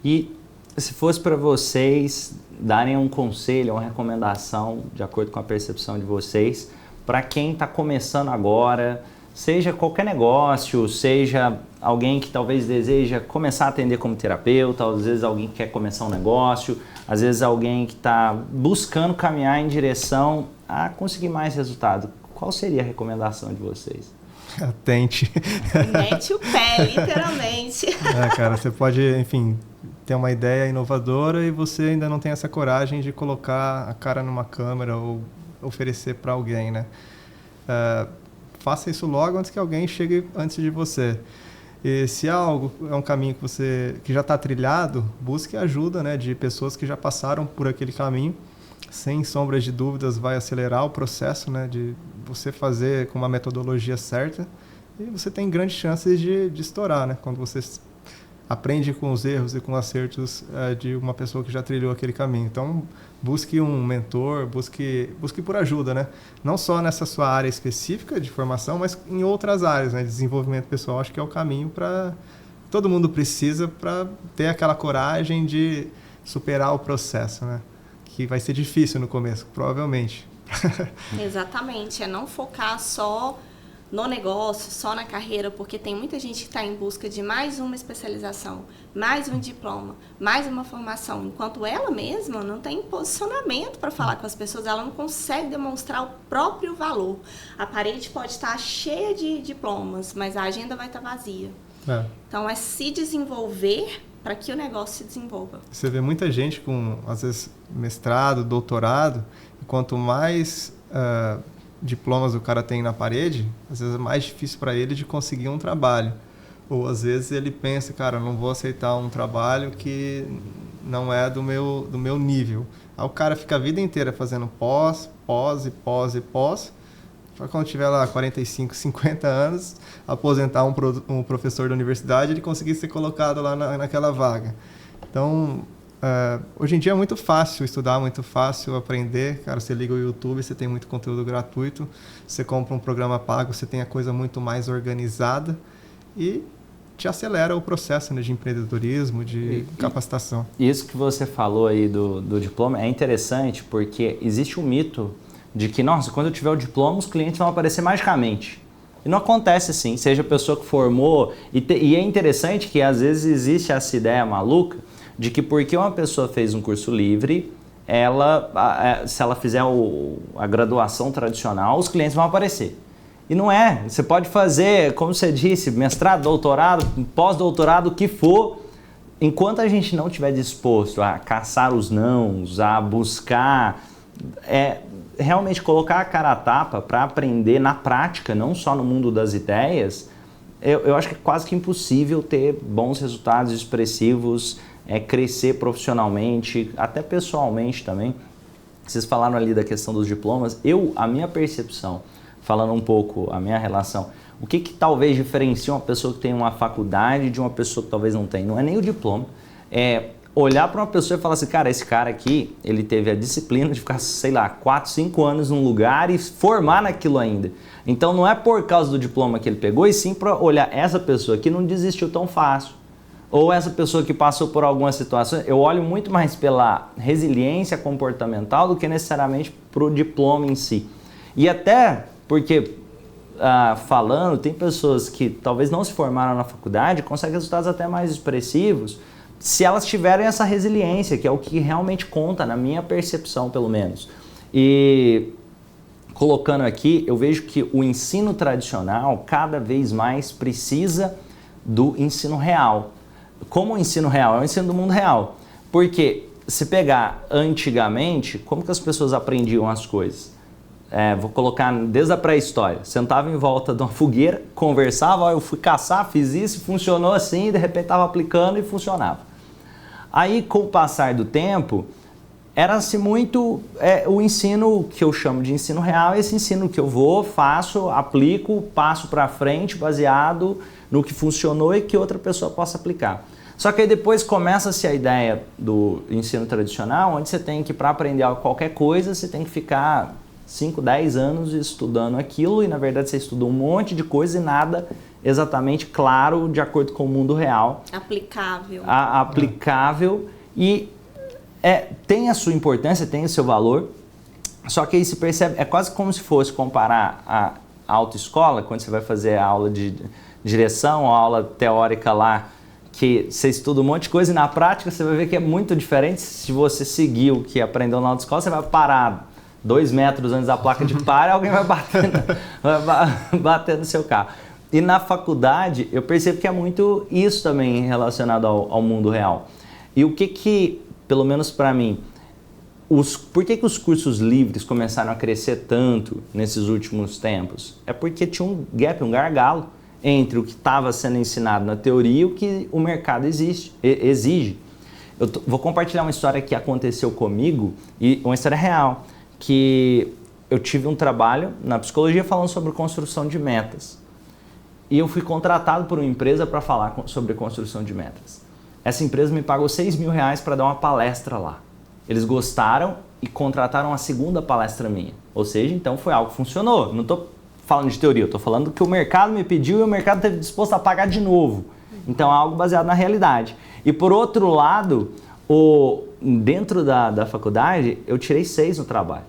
E se fosse para vocês darem um conselho, uma recomendação, de acordo com a percepção de vocês, para quem está começando agora, seja qualquer negócio, seja alguém que talvez deseja começar a atender como terapeuta, às vezes alguém que quer começar um negócio, às vezes alguém que está buscando caminhar em direção a conseguir mais resultado. Qual seria a recomendação de vocês? Tente. Mete o pé, literalmente. Cara, você pode, enfim, ter uma ideia inovadora e você ainda não tem essa coragem de colocar a cara numa câmera ou oferecer para alguém, né? Faça isso logo antes que alguém chegue antes de você. E se é um caminho que já está trilhado, busque ajuda, né, de pessoas que já passaram por aquele caminho. Sem sombras de dúvidas, vai acelerar o processo, né, de você fazer com uma metodologia certa e você tem grandes chances de estourar, né, quando você aprende com os erros e com acertos de uma pessoa que já trilhou aquele caminho. Então, busque um mentor, busque por ajuda, né? Não só nessa sua área específica de formação, mas em outras áreas, né? De desenvolvimento pessoal. Acho que é o caminho para todo mundo precisa para ter aquela coragem de superar o processo, né? Que vai ser difícil no começo, provavelmente. Exatamente, é não focar só no negócio, só na carreira, porque tem muita gente que está em busca de mais uma especialização, mais um diploma, mais uma formação, enquanto ela mesma não tem posicionamento para falar com as pessoas, ela não consegue demonstrar o próprio valor. A parede pode estar cheia de diplomas, mas a agenda vai estar vazia. Então, é se desenvolver para que o negócio se desenvolva. Você vê muita gente com, às vezes, mestrado, doutorado, e quanto mais diplomas o cara tem na parede, às vezes é mais difícil para ele de conseguir um trabalho. Ou, às vezes, ele pensa, cara, eu não vou aceitar um trabalho que não é do meu nível. Aí o cara fica a vida inteira fazendo pós, para quando tiver lá 45, 50 anos, aposentar um professor da universidade, ele conseguir ser colocado lá naquela vaga. Então, hoje em dia é muito fácil estudar, muito fácil aprender. Cara, você liga o YouTube, você tem muito conteúdo gratuito, você compra um programa pago, você tem a coisa muito mais organizada e te acelera o processo, né, de empreendedorismo, de capacitação. Isso que você falou aí do diploma é interessante porque existe um mito de que, nossa, quando eu tiver o diploma, os clientes vão aparecer magicamente. E não acontece assim, seja a pessoa que formou. E é interessante que às vezes existe essa ideia maluca de que porque uma pessoa fez um curso livre, se ela fizer a graduação tradicional, os clientes vão aparecer. E não é. Você pode fazer, como você disse, mestrado, doutorado, pós-doutorado, o que for. Enquanto a gente não estiver disposto a caçar os nãos, a buscar... realmente colocar a cara a tapa para aprender na prática, não só no mundo das ideias, eu acho que é quase que impossível ter bons resultados expressivos, crescer profissionalmente, até pessoalmente também. Vocês falaram ali da questão dos diplomas. A minha percepção, falando um pouco a minha relação, o que talvez diferencia uma pessoa que tem uma faculdade de uma pessoa que talvez não tem? Não é nem o diploma, olhar para uma pessoa e falar assim, cara, esse cara aqui, ele teve a disciplina de ficar, sei lá, 4, 5 anos num lugar e formar naquilo ainda. Então não é por causa do diploma que ele pegou, e sim para olhar essa pessoa que não desistiu tão fácil. Ou essa pessoa que passou por algumas situações, eu olho muito mais pela resiliência comportamental do que necessariamente para o diploma em si. E até porque, tem pessoas que talvez não se formaram na faculdade, conseguem resultados até mais expressivos, se elas tiverem essa resiliência, que é o que realmente conta, na minha percepção, pelo menos. E colocando aqui, eu vejo que o ensino tradicional cada vez mais precisa do ensino real. Como o ensino real? É o ensino do mundo real. Porque se pegar antigamente, como que as pessoas aprendiam as coisas? Vou colocar desde a pré-história. Sentava em volta de uma fogueira, conversava, eu fui caçar, fiz isso, funcionou assim, e de repente estava aplicando e funcionava. Aí, com o passar do tempo, era-se muito o ensino que eu chamo de ensino real, esse ensino que eu vou, faço, aplico, passo para frente, baseado no que funcionou e que outra pessoa possa aplicar. Só que aí depois começa-se a ideia do ensino tradicional, onde você tem que, para aprender qualquer coisa, você tem que ficar 5, 10 anos estudando aquilo, e na verdade você estuda um monte de coisa e nada exatamente claro de acordo com o mundo real. Aplicável. Aplicável. E tem a sua importância, tem o seu valor, só que aí se percebe, é quase como se fosse comparar a autoescola, quando você vai fazer a aula de direção, a aula teórica lá, que você estuda um monte de coisa e na prática você vai ver que é muito diferente. Se você seguir o que aprendeu na autoescola, você vai parar 2 metros antes da placa de pare, alguém vai bater no seu carro. E na faculdade, eu percebo que é muito isso também relacionado ao mundo real. E o que pelo menos para mim, por que os cursos livres começaram a crescer tanto nesses últimos tempos? É porque tinha um gap, um gargalo entre o que estava sendo ensinado na teoria e o que o mercado exige. Vou compartilhar uma história que aconteceu comigo, e uma história real, que eu tive um trabalho na psicologia falando sobre construção de metas. E eu fui contratado por uma empresa para falar sobre construção de metas. Essa empresa me pagou R$6.000 para dar uma palestra lá. Eles gostaram e contrataram a segunda palestra minha. Ou seja, então foi algo que funcionou. Não estou falando de teoria, eu estou falando que o mercado me pediu e o mercado esteve disposto a pagar de novo. Então é algo baseado na realidade. E por outro lado, dentro da faculdade, eu tirei 6 no trabalho.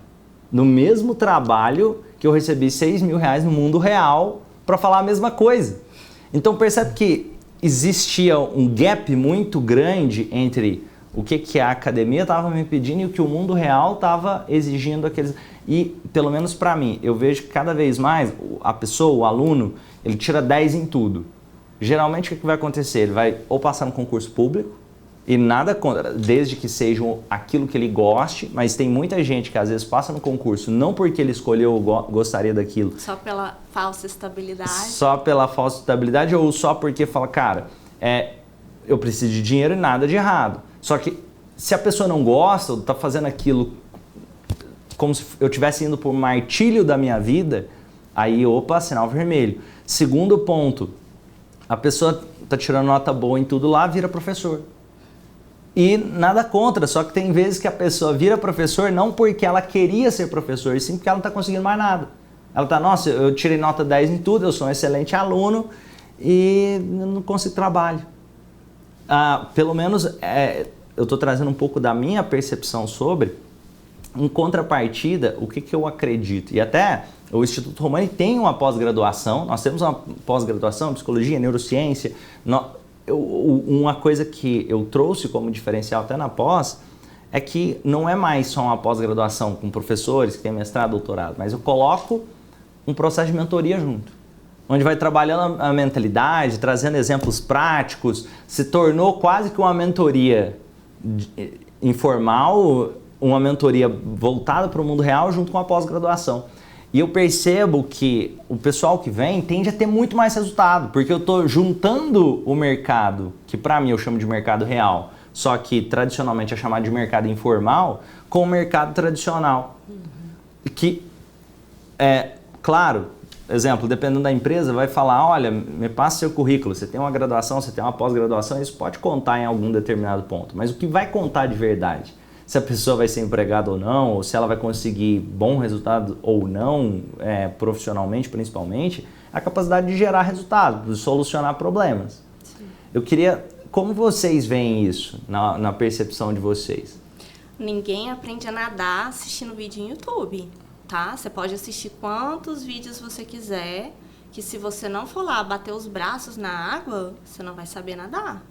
No mesmo trabalho que eu recebi R$6.000 no mundo real para falar a mesma coisa. Então percebe que existia um gap muito grande entre o que a academia estava me pedindo e o que o mundo real estava exigindo aqueles. E, pelo menos para mim, eu vejo que cada vez mais a pessoa, o aluno, ele tira 10 em tudo. Geralmente o que vai acontecer? Ele vai ou passar no concurso público, e nada contra, desde que seja aquilo que ele goste, mas tem muita gente que às vezes passa no concurso não porque ele escolheu ou gostaria daquilo. Só pela falsa estabilidade. Só pela falsa estabilidade ou só porque fala, cara, eu preciso de dinheiro e nada de errado. Só que se a pessoa não gosta ou está fazendo aquilo como se eu estivesse indo por martírio da minha vida, aí, opa, sinal vermelho. Segundo ponto, a pessoa está tirando nota boa em tudo lá, vira professor. E nada contra, só que tem vezes que a pessoa vira professor não porque ela queria ser professor, e sim porque ela não está conseguindo mais nada. Ela está, nossa, eu tirei nota 10 em tudo, eu sou um excelente aluno e não consigo trabalho. Pelo menos eu estou trazendo um pouco da minha percepção sobre, em contrapartida, o que eu acredito. E até o Instituto Romani tem uma pós-graduação, nós temos uma pós-graduação em psicologia, neurociência. Uma coisa que eu trouxe como diferencial até na pós é que não é mais só uma pós-graduação com professores que têm mestrado, doutorado, mas eu coloco um processo de mentoria junto, onde vai trabalhando a mentalidade, trazendo exemplos práticos, se tornou quase que uma mentoria informal, uma mentoria voltada para o mundo real junto com a pós-graduação. E eu percebo que o pessoal que vem tende a ter muito mais resultado, porque eu estou juntando o mercado, que para mim eu chamo de mercado real, só que tradicionalmente é chamado de mercado informal, com o mercado tradicional. Que, claro, exemplo, dependendo da empresa, vai falar, olha, me passa seu currículo, você tem uma graduação, você tem uma pós-graduação, isso pode contar em algum determinado ponto, mas o que vai contar de verdade? Se a pessoa vai ser empregada ou não, ou se ela vai conseguir bom resultado ou não, profissionalmente principalmente, a capacidade de gerar resultado, de solucionar problemas. Sim. Eu queria, como vocês veem isso na percepção de vocês? Ninguém aprende a nadar assistindo vídeo no YouTube, tá? Você pode assistir quantos vídeos você quiser, que se você não for lá bater os braços na água, você não vai saber nadar.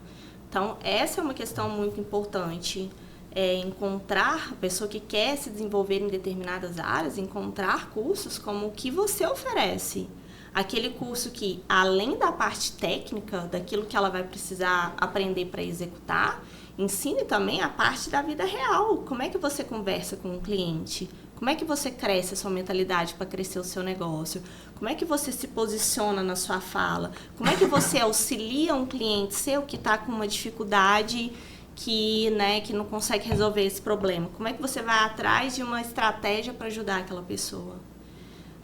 Então, essa é uma questão muito importante. Encontrar a pessoa que quer se desenvolver em determinadas áreas, encontrar cursos como o que você oferece. Aquele curso que, além da parte técnica, daquilo que ela vai precisar aprender para executar, ensine também a parte da vida real. Como é que você conversa com o cliente? Como é que você cresce a sua mentalidade para crescer o seu negócio? Como é que você se posiciona na sua fala? Como é que você auxilia um cliente seu que está com uma dificuldade que não consegue resolver esse problema? Como é que você vai atrás de uma estratégia para ajudar aquela pessoa?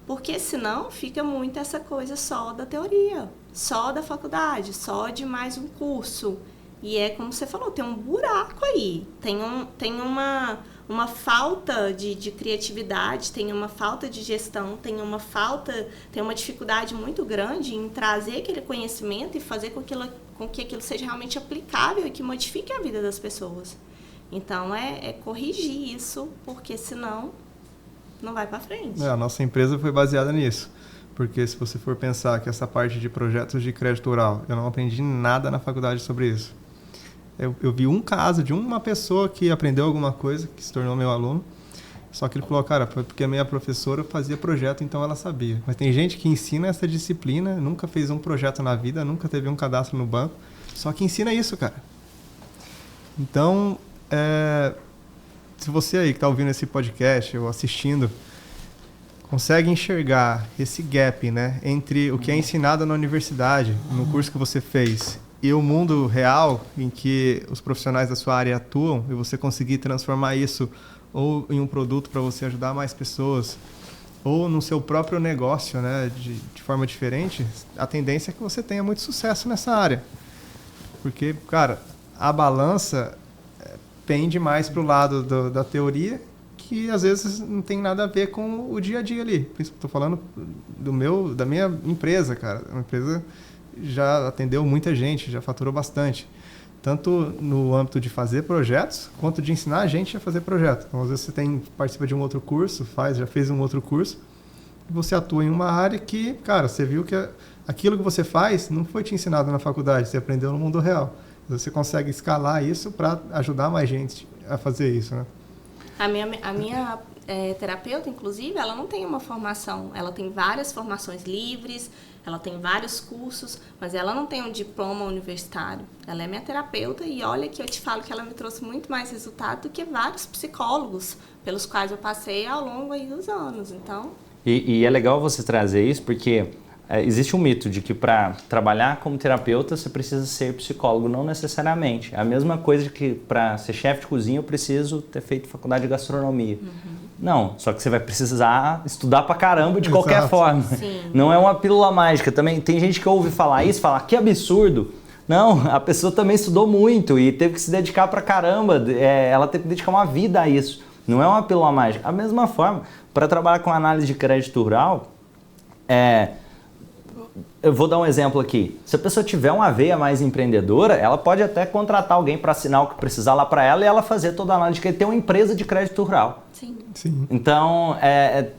Porque senão fica muito essa coisa só da teoria, só da faculdade, só de mais um curso. E é como você falou, tem um buraco aí, tem uma falta de criatividade, tem uma falta de gestão, tem uma dificuldade muito grande em trazer aquele conhecimento e fazer com que aquilo seja realmente aplicável e que modifique a vida das pessoas. Então, corrigir isso, porque senão não vai para frente. A nossa empresa foi baseada nisso. Porque se você for pensar que essa parte de projetos de crédito rural, eu não aprendi nada na faculdade sobre isso. Eu vi um caso de uma pessoa que aprendeu alguma coisa, que se tornou meu aluno, só que ele falou, cara, foi porque a minha professora fazia projeto, então ela sabia. Mas tem gente que ensina essa disciplina, nunca fez um projeto na vida, nunca teve um cadastro no banco, só que ensina isso, cara. Então, se você aí que está ouvindo esse podcast ou assistindo, consegue enxergar esse gap, né, entre o que é ensinado na universidade, no curso que você fez, e o mundo real em que os profissionais da sua área atuam, e você conseguir transformar isso ou em um produto para você ajudar mais pessoas, ou no seu próprio negócio, né, de forma diferente, a tendência é que você tenha muito sucesso nessa área. Porque, cara, a balança pende mais para o lado da teoria, que às vezes não tem nada a ver com o dia a dia ali. Estou falando da minha empresa, cara. Uma empresa, já atendeu muita gente, já faturou bastante. Tanto no âmbito de fazer projetos, quanto de ensinar a gente a fazer projetos. Então, às vezes você participa de um outro curso, já fez um outro curso, e você atua em uma área que, cara, você viu que aquilo que você faz não foi te ensinado na faculdade, você aprendeu no mundo real. Você consegue escalar isso para ajudar mais gente a fazer isso, né? A minha terapeuta, inclusive, ela não tem uma formação. Ela tem várias formações livres, ela tem vários cursos, mas ela não tem um diploma universitário. Ela é minha terapeuta e olha que eu te falo que ela me trouxe muito mais resultado do que vários psicólogos pelos quais eu passei ao longo aí dos anos. Então... E é legal você trazer isso porque existe um mito de que para trabalhar como terapeuta você precisa ser psicólogo, não necessariamente. É a mesma coisa que para ser chefe de cozinha eu preciso ter feito faculdade de gastronomia. Não, só que você vai precisar estudar pra caramba de qualquer forma. Sim. Não é uma pílula mágica. Também tem gente que ouve falar isso, fala que absurdo. Não, a pessoa também estudou muito e teve que se dedicar pra caramba. Ela teve que dedicar uma vida a isso. Não é uma pílula mágica. A mesma forma, para trabalhar com análise de crédito rural, eu vou dar um exemplo aqui. Se a pessoa tiver uma veia mais empreendedora, ela pode até contratar alguém para assinar o que precisar lá para ela e ela fazer toda a análise de crédito. Tem uma empresa de crédito rural. Sim. Então,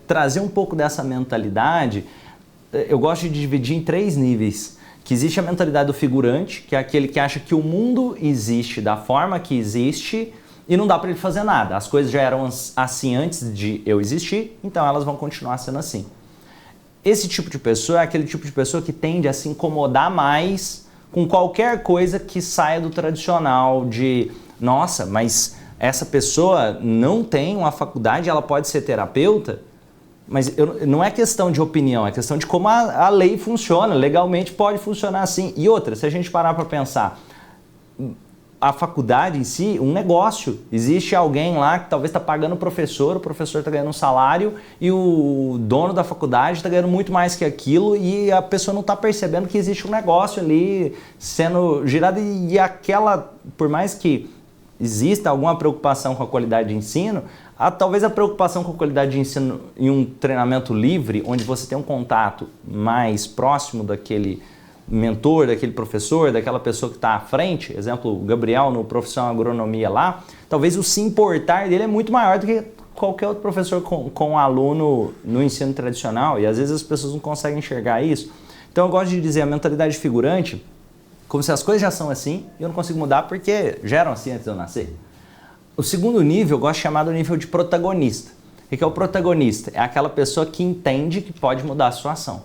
trazer um pouco dessa mentalidade, eu gosto de dividir em 3 níveis. Que existe a mentalidade do figurante, que é aquele que acha que o mundo existe da forma que existe e não dá para ele fazer nada. As coisas já eram assim antes de eu existir, então elas vão continuar sendo assim. Esse tipo de pessoa é aquele tipo de pessoa que tende a se incomodar mais com qualquer coisa que saia do tradicional de, nossa, mas essa pessoa não tem uma faculdade, ela pode ser terapeuta, mas não é questão de opinião, é questão de como a lei funciona, legalmente pode funcionar assim. E outra, se a gente parar para pensar, a faculdade em si, um negócio. Existe alguém lá que talvez está pagando o professor está ganhando um salário e o dono da faculdade está ganhando muito mais que aquilo e a pessoa não está percebendo que existe um negócio ali sendo girado e aquela, por mais que exista alguma preocupação com a qualidade de ensino, talvez a preocupação com a qualidade de ensino em um treinamento livre, onde você tem um contato mais próximo daquele mentor, daquele professor, daquela pessoa que está à frente, exemplo, o Gabriel no Profissão Agronomia lá, talvez o se importar dele é muito maior do que qualquer outro professor com um aluno no ensino tradicional, e às vezes as pessoas não conseguem enxergar isso. Então eu gosto de dizer a mentalidade figurante, como se as coisas já são assim e eu não consigo mudar porque já eram assim antes de eu nascer. O segundo nível eu gosto de chamar do nível de protagonista. O que é o protagonista? É aquela pessoa que entende que pode mudar a situação.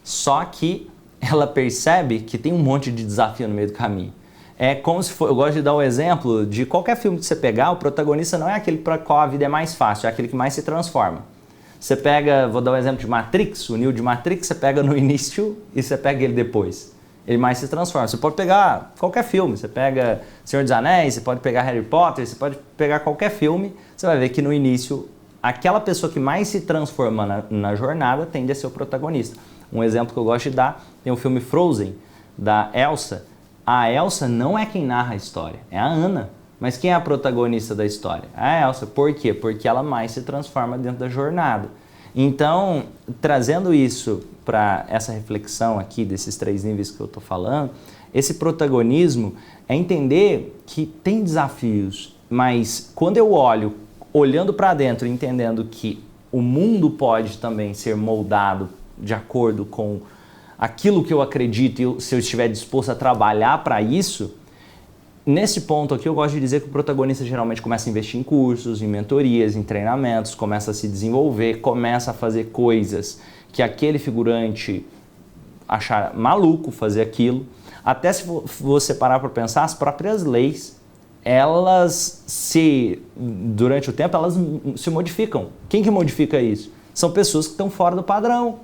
Só que ela percebe que tem um monte de desafio no meio do caminho. É como se for, eu gosto de dar o exemplo de qualquer filme que você pegar, o protagonista não é aquele para qual a vida é mais fácil, é aquele que mais se transforma. Você pega, vou dar o exemplo de Matrix, o Neo de Matrix, você pega no início e você pega ele depois. Ele mais se transforma. Você pode pegar qualquer filme, você pega Senhor dos Anéis, você pode pegar Harry Potter, você pode pegar qualquer filme, você vai ver que no início, aquela pessoa que mais se transforma na jornada tende a ser o protagonista. Um exemplo que eu gosto de dar, tem o filme Frozen, da Elsa. A Elsa não é quem narra a história, é a Anna. Mas quem é a protagonista da história? A Elsa. Por quê? Porque ela mais se transforma dentro da jornada. Então, trazendo isso para essa reflexão aqui desses 3 níveis que eu estou falando, esse protagonismo é entender que tem desafios, mas quando eu olhando para dentro, entendendo que o mundo pode também ser moldado de acordo com aquilo que eu acredito e se eu estiver disposto a trabalhar para isso, nesse ponto aqui eu gosto de dizer que o protagonista geralmente começa a investir em cursos, em mentorias, em treinamentos, começa a se desenvolver, começa a fazer coisas que aquele figurante achar maluco fazer aquilo. Até se você parar para pensar, as próprias leis, durante o tempo, elas se modificam. Quem que modifica isso? São pessoas que estão fora do padrão.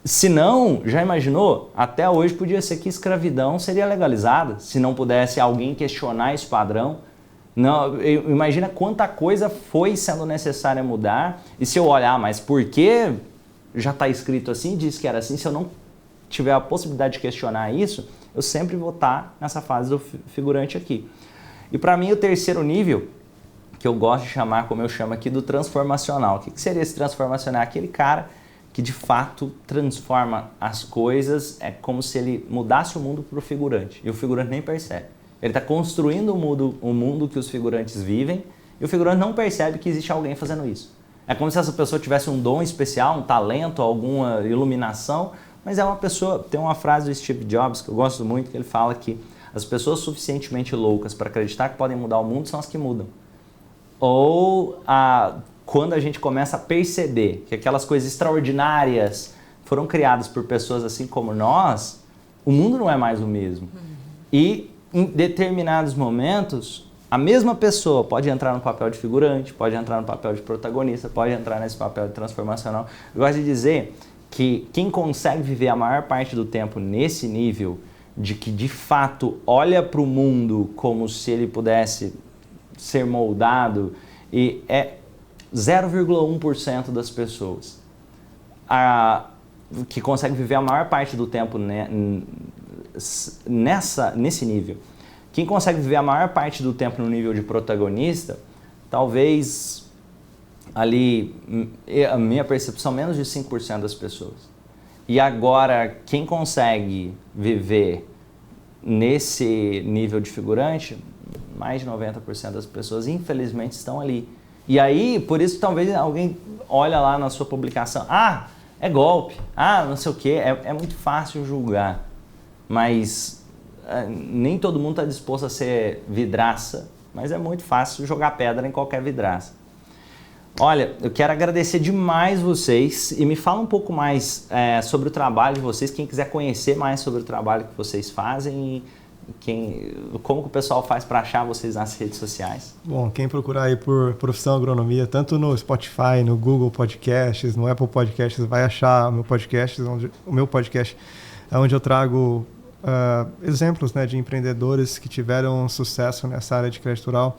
Se não, já imaginou? Até hoje podia ser que escravidão seria legalizada, se não pudesse alguém questionar esse padrão. Não, imagina quanta coisa foi sendo necessária mudar, e se eu olhar, mas por que já está escrito assim, diz que era assim, se eu não tiver a possibilidade de questionar isso, eu sempre vou estar nessa fase do figurante aqui. E para mim o terceiro nível, que eu gosto de chamar, como eu chamo aqui, do transformacional. O que seria esse transformacional? Aquele cara que de fato transforma as coisas, é como se ele mudasse o mundo para o figurante, e o figurante nem percebe. Ele está construindo o mundo que os figurantes vivem, e o figurante não percebe que existe alguém fazendo isso. É como se essa pessoa tivesse um dom especial, um talento, alguma iluminação, mas é uma pessoa... Tem uma frase do Steve Jobs que eu gosto muito, que ele fala que as pessoas suficientemente loucas para acreditar que podem mudar o mundo são as que mudam. Ou quando a gente começa a perceber que aquelas coisas extraordinárias foram criadas por pessoas assim como nós, o mundo não é mais o mesmo. E em determinados momentos, a mesma pessoa pode entrar no papel de figurante, pode entrar no papel de protagonista, pode entrar nesse papel de transformacional. Eu gosto de dizer que quem consegue viver a maior parte do tempo nesse nível de que de fato olha para o mundo como se ele pudesse ser moldado, e é 0,1% das pessoas que consegue viver a maior parte do tempo nesse nível. Quem consegue viver a maior parte do tempo no nível de protagonista, talvez ali, a minha percepção, menos de 5% das pessoas. E agora, quem consegue viver nesse nível de figurante, mais de 90% das pessoas, infelizmente, estão ali. E aí, por isso, talvez alguém olha lá na sua publicação, é golpe, não sei o quê, é muito fácil julgar. Mas nem todo mundo está disposto a ser vidraça, mas é muito fácil jogar pedra em qualquer vidraça. Olha, eu quero agradecer demais vocês e me fala um pouco mais sobre o trabalho de vocês, quem quiser conhecer mais sobre o trabalho que vocês fazem e como que o pessoal faz para achar vocês nas redes sociais. Bom, quem procurar aí por Profissão Agronomia, tanto no Spotify, no Google Podcasts, no Apple Podcasts, vai achar o meu podcast, onde eu trago exemplos, né, de empreendedores que tiveram sucesso nessa área de crédito rural.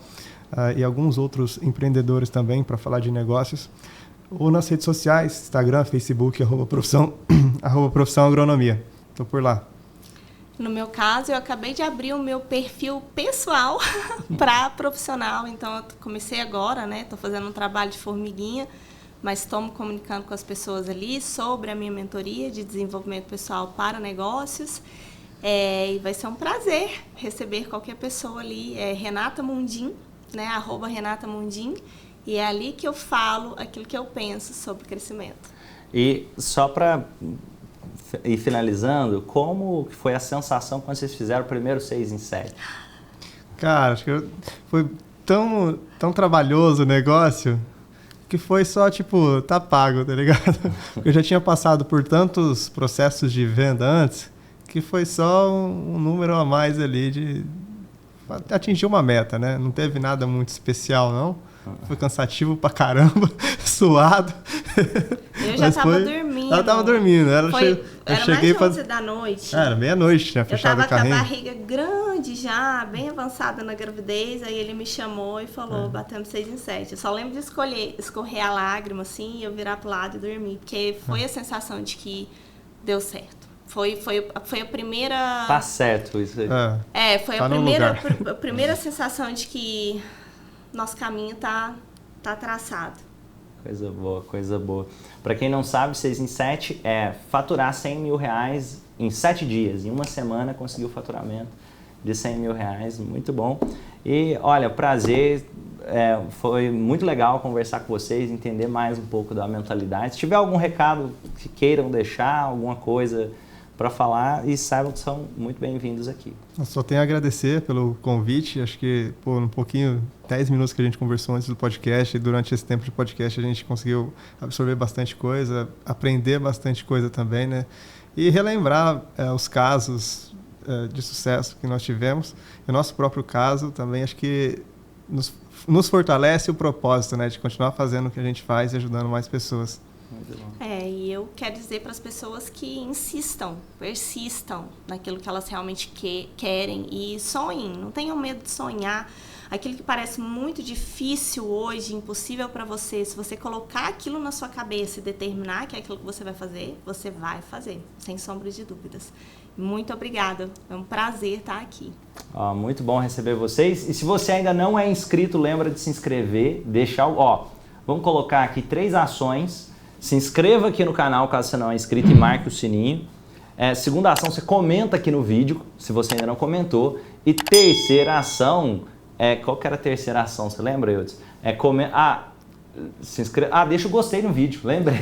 E alguns outros empreendedores também para falar de negócios, ou nas redes sociais, Instagram, Facebook, @profissão agronomia. Estou por lá. No meu caso, eu acabei de abrir o meu perfil pessoal para profissional, então eu comecei agora, né? Estou fazendo um trabalho de formiguinha, mas estou me comunicando com as pessoas ali sobre a minha mentoria de desenvolvimento pessoal para negócios. E vai ser um prazer receber qualquer pessoa ali, Renata Mundim, né, @RenataMundim, e é ali que eu falo aquilo que eu penso sobre crescimento. E só para ir finalizando, como foi a sensação quando vocês fizeram o primeiro 6 em 7? Cara, acho que foi tão trabalhoso o negócio que foi só, tipo, tá pago, tá ligado? Eu já tinha passado por tantos processos de venda antes que foi só um número a mais ali de atingiu uma meta, né? Não teve nada muito especial, não. Foi cansativo pra caramba, suado. Eu já tava dormindo. Ela tava dormindo. Era mais de 11 da noite. Era meia-noite, tinha fechado o carrinho. Eu tava com a barriga grande já, bem avançada na gravidez. Aí ele me chamou e falou, batemos 6 em 7. Eu só lembro de escorrer a lágrima, assim, e eu virar pro lado e dormir. Porque foi a sensação de que deu certo. Foi a primeira... Tá certo isso aí. Foi a primeira sensação de que nosso caminho tá traçado. Coisa boa, coisa boa. Para quem não sabe, 6 em 7 é faturar R$100 mil em 7 dias. Em uma semana conseguiu o faturamento de R$100 mil, muito bom. E olha, prazer, foi muito legal conversar com vocês, entender mais um pouco da mentalidade. Se tiver algum recado que queiram deixar, alguma coisa para falar, e saibam que são muito bem-vindos aqui. Eu só tenho a agradecer pelo convite. Acho que um pouquinho, 10 minutos que a gente conversou antes do podcast, e durante esse tempo de podcast a gente conseguiu absorver bastante coisa, aprender bastante coisa também, né? E relembrar os casos de sucesso que nós tivemos. E o nosso próprio caso também, acho que nos fortalece o propósito, né, de continuar fazendo o que a gente faz e ajudando mais pessoas. Muito bom. E eu quero dizer para as pessoas que insistam, persistam naquilo que elas realmente querem e sonhem, não tenham medo de sonhar. Aquilo que parece muito difícil hoje, impossível para você, se você colocar aquilo na sua cabeça e determinar que é aquilo que você vai fazer, sem sombra de dúvidas. Muito obrigada, é um prazer estar aqui. Muito bom receber vocês. E se você ainda não é inscrito, lembra de se inscrever, vamos colocar aqui 3 ações se inscreva aqui no canal caso você não é inscrito e marque o sininho. Segunda ação, você comenta aqui no vídeo, se você ainda não comentou. E terceira ação, qual que era a terceira ação? Você lembra, Eudes? Se inscreve. Deixa o gostei no vídeo, lembrei.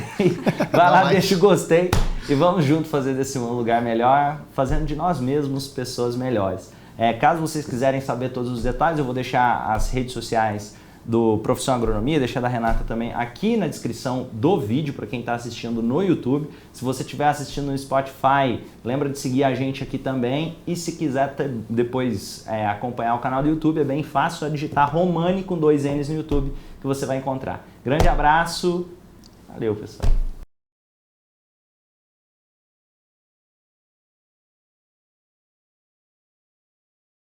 Vai lá, deixa o gostei e vamos junto fazer desse mundo um lugar melhor, fazendo de nós mesmos pessoas melhores. Caso vocês quiserem saber todos os detalhes, eu vou deixar as redes sociais do Profissão Agronomia, deixar da Renata também aqui na descrição do vídeo para quem está assistindo no YouTube. Se você estiver assistindo no Spotify, lembra de seguir a gente aqui também. E se quiser depois acompanhar o canal do YouTube, é bem fácil, só digitar Romani com 2 N's no YouTube que você vai encontrar. Grande abraço, valeu pessoal!